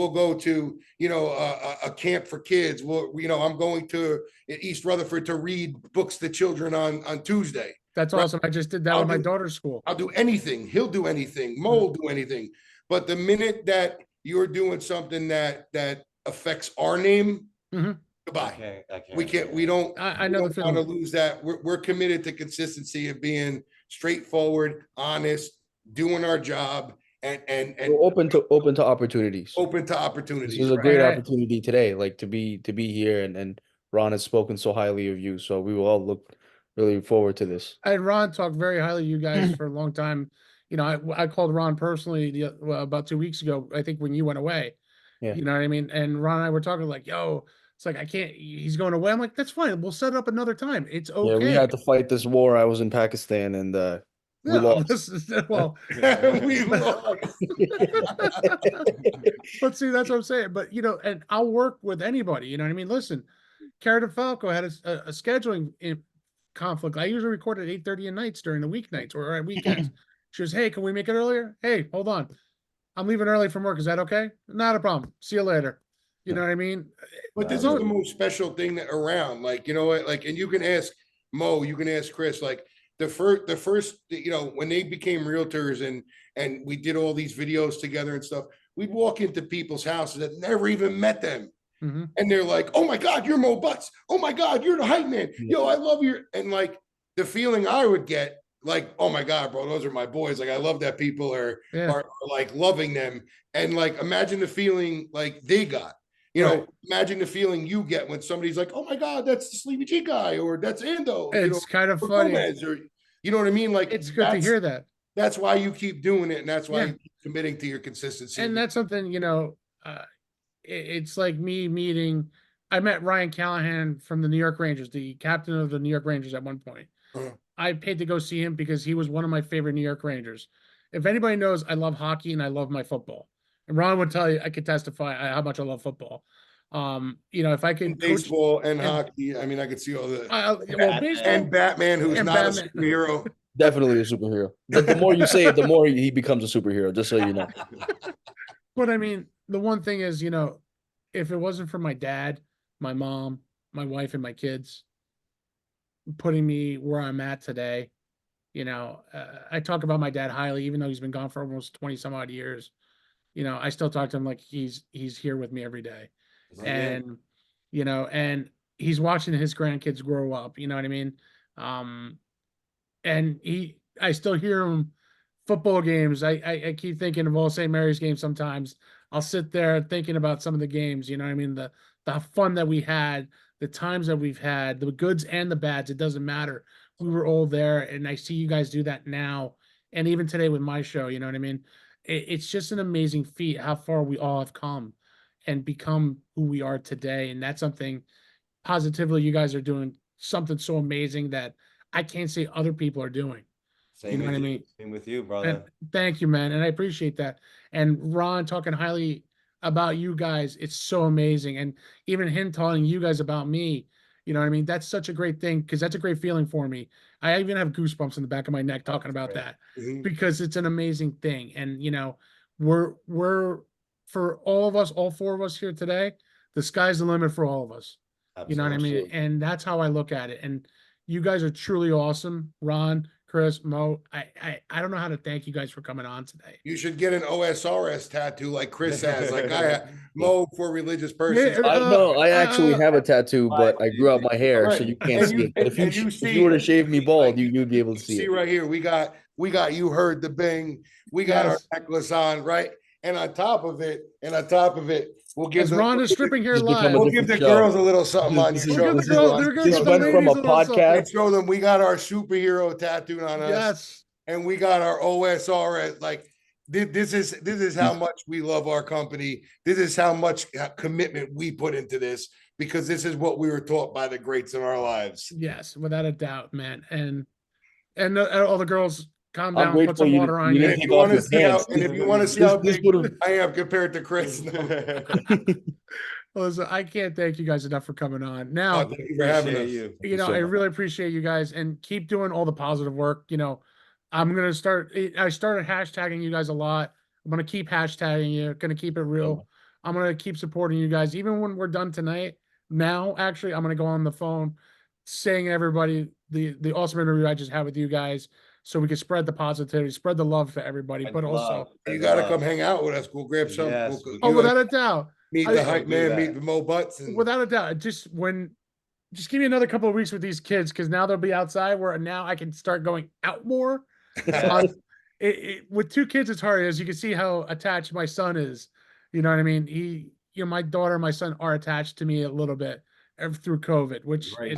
go to a camp for kids. I'm going to East Rutherford to read books to children on Tuesday. That's awesome. I just did that with my daughter's school. I'll do anything. He'll do anything. Mo will do anything. But the minute that you're doing something that affects our name, goodbye. We don't want to lose that. We're committed to consistency of being straightforward, honest, doing our job, and we're open to opportunities. Open to opportunities. This is a great opportunity today, like to be here, and Ron has spoken so highly of you, so we will all look really forward to this. And Ron talked very highly of you guys for a long time. I called Ron personally about 2 weeks ago, I think when you went away. Yeah. You know what I mean? And Ron and I were talking like, yo, it's like, I can't, he's going away. I'm like, that's fine. We'll set it up another time. It's okay. Yeah, we had to fight this war. I was in Pakistan and we lost. We lost. But see, that's what I'm saying. But, and I'll work with anybody. You know what I mean? Listen, Cara DeFalco had a scheduling conflict. I usually record at 8:30 at nights during the weeknights or at weekends. She goes, hey, can we make it earlier? Hey, hold on. I'm leaving early from work. Is that okay? Not a problem. See you later. You know what I mean? But this is the most special thing around. Like, and you can ask Mo, you can ask Chris, like the first, when they became realtors and we did all these videos together and stuff, we'd walk into people's houses that never even met them. Mm-hmm. And they're like, oh my God, you're Mo Butts. Oh my God, you're the hype man. Yo, I love your, and like the feeling I would get, like, oh my God, bro, those are my boys. Like, I love that people are like loving them. And like, imagine the feeling like they got, imagine the feeling you get when somebody's like, oh my God, that's the Sleevie G guy, or that's Ando. It's kind of funny. Gomez, or, you know what I mean? Like, it's good to hear that. That's why you keep doing it. And that's why you keep committing to your consistency. And that's something, it's like me meeting, I met Ryan Callahan from the New York Rangers, the captain of the New York Rangers at one point. I paid to go see him because he was one of my favorite New York Rangers. If anybody knows, I love hockey and I love my football. And Ron would tell you, I could testify how much I love football. You know, if I could And coach baseball and hockey. I mean, I could see all the well, Batman. baseball and Batman, who's and not Batman. a superhero. Definitely a superhero. The more you say it, the more he becomes a superhero, just so you know. But I mean, the one thing is, you know, if it wasn't for my dad, my mom, my wife, and my kids putting me where I'm at today, you know, I talk about my dad highly, even though he's been gone for almost 20 some odd years. You know, I still talk to him like he's here with me every day. And, you know, and he's watching his grandkids grow up, you know what I mean? And I still hear him football games. I keep thinking of all St. Mary's games sometimes. I'll sit there thinking about some of the games, you know what I mean? The fun that we had, the times that we've had, the goods and the bads, it doesn't matter. We were all there, and I see you guys do that now. And even today with my show, you know what I mean? It's just an amazing feat how far we all have come and become who we are today. And that's something positively you guys are doing something so amazing that I can't say other people are doing. You know what I mean? Same with you, And brother. thank you, man. And I appreciate that. And Ron talking highly about you guys, it's so amazing. And even him telling you guys about me, you know what I mean? That's such a great thing because that's a great feeling for me. I even have goosebumps in the back of my neck talking about that because it's an amazing thing. And you know, we're for all of us, all four of us here today, the sky's the limit for all of us. You know what I mean? And that's how I look at it. And you guys are truly awesome. Ron, Chris, Mo, I don't know how to thank you guys for coming on today. You should get an O.S.R.S tattoo like Chris has. Like Mo, for a religious person. I know I actually have a tattoo, but I grew out my hair, Right. so you can't And see you- it. But and you if you were to shave me bald, you'd be able to see See it. right here, we got you heard the bing. We got our Yes. necklace on, right? And on top of it, we'll give As Ron is stripping hair Just become live. a we'll give the different show. girls a little something on This your is- show. We'll give the girl, there goes This the went from ladies a little something. podcast. And show them we got our superhero tattooed on us, Yes. and we got our O.S.R.S. Like this is how much we love our company. This is how much commitment we put into this because this is what we were taught by the greats in our lives. Yes, without a doubt, man. And all the girls calm I'm down, put grateful some you water on you you. didn't take off your pants. If you want to see how This big would've- I am compared to Chris, Listen, I can't thank you guys enough for coming on. Now, thank you for having us. you know, I really appreciate you guys and keep doing all the positive work. You know, I'm gonna start. I started hashtagging you guys a lot. I'm gonna keep hashtagging you. Gonna keep it real. I'm gonna keep supporting you guys, even when we're done tonight. Now, actually, I'm gonna go on the phone, saying to everybody the awesome interview I just had with you guys, so we can spread the positivity, spread the love for everybody. But also, You got to come hang out with us. We'll grab some. Yes, oh, without a doubt, meet the hype man, meet the Mo Butts, and without a doubt, just give me another couple of weeks with these kids because now they'll be outside where now I can start going out more. With two kids, it's hard. As you can see how attached my son is. You know what I mean? My daughter and my son are attached to me a little bit through COVID, which I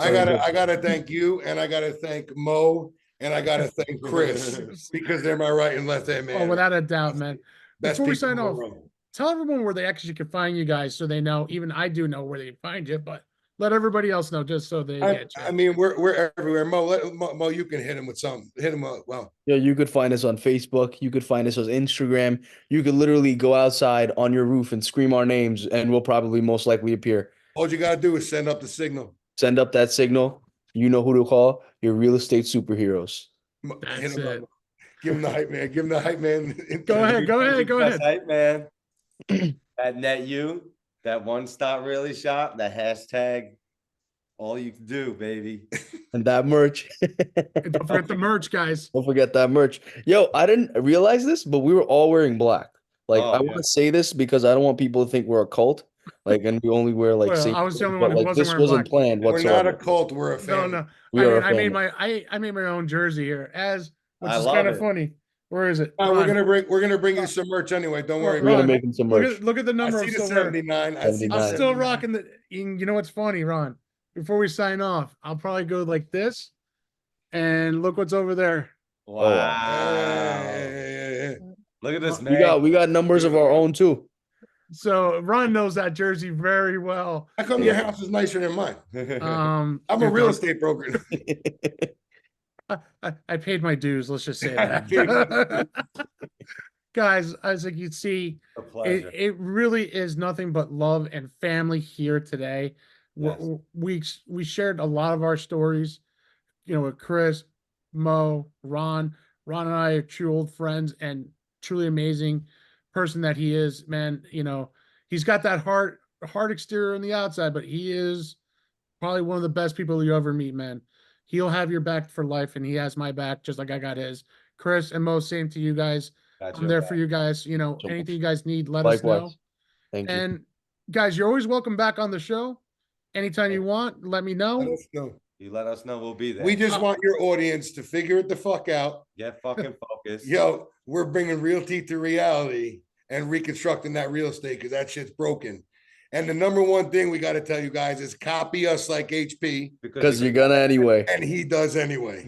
gotta thank you, and I gotta thank Mo, and I gotta thank Chris because they're my right and left hand man. Oh, without a doubt, man. Best Before we people sign in the off, world. tell everyone where they actually can find you guys so they know. Even I do know where they can find you, but let everybody else know just so they get you. I mean, we're everywhere. Mo, you can hit him with something. Hit him up. Well, Yeah, you could find us on Facebook. You could find us on Instagram. You could literally go outside on your roof and scream our names, and we'll probably most likely appear. all you gotta do is send up the signal. Send up that signal. You know who to call. Your real estate superheroes. That's it. Give him the hype man. Give him the hype man. Go ahead. Hype man. That net you, that one stop really shop, that hashtag, all you can do, baby. And that merch. And don't forget the merch, guys. Don't forget that merch. Yo, I didn't realize this, but we were all wearing black. Like, I want to say this because I don't want people to think we're a cult. Like, and we only wear like. Well, I was the only but, one who like, wasn't this wearing wasn't black. planned We're not whatsoever. a cult. We're a family. No. We are a I made family. I made my own jersey here, which I is love kind of it. funny. Where is it? No, we're Ron, gonna bring you some merch anyway. Don't worry. We're gonna Ron, make him some look merch. look at the I number see I'm the still wearing. 79. I see the I'm 79. still 79. rocking the. You know what's funny, Ron? Before we sign off, I'll probably go like this, and look what's over there. Wow. Hey. Look at this, We man. got numbers of our own too. So Ron knows that jersey very well. How come your house is nicer than mine? I'm a dude, real estate broker. I paid my dues. Let's just say that. guys, as you can see, A pleasure. it really is nothing but love and family here today. Yes. We shared a lot of our stories, you know, with Chris, Mo, Ron. Ron and I are true old friends and truly amazing person that he is, man. You know, he's got that hard exterior on the outside, but he is probably one of the best people you ever meet, man. He'll have your back for life, and he has my back just like I got his. Chris and Mo, same to you guys. Got I'm your there back. for you guys. You know, So anything much. you guys need, let us know. Likewise. Thank you. And guys, you're always welcome back on the show. Anytime you want, let me know. Let us know. You let us know, we'll be there. We just want your audience to figure it the fuck out. Get fucking focused. Yo, we're bringing realty to reality and reconstructing that real estate because that shit's broken. And the number one thing we got to tell you guys is copy us like HP, Because you're gonna anyway. and he does anyway.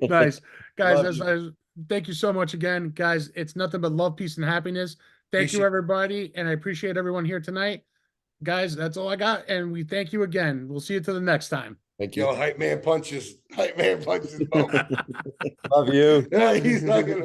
Nice. Guys, Love you. thank you so much again. Guys, it's nothing but love, peace, and happiness. Thank Peace you, and- everybody. And I appreciate everyone here tonight. Guys, that's all I got. And we thank you again. We'll see you till the next time. Thank you. Yo, hype man punches. Hype man punches. Mo. Love you. He's not gonna.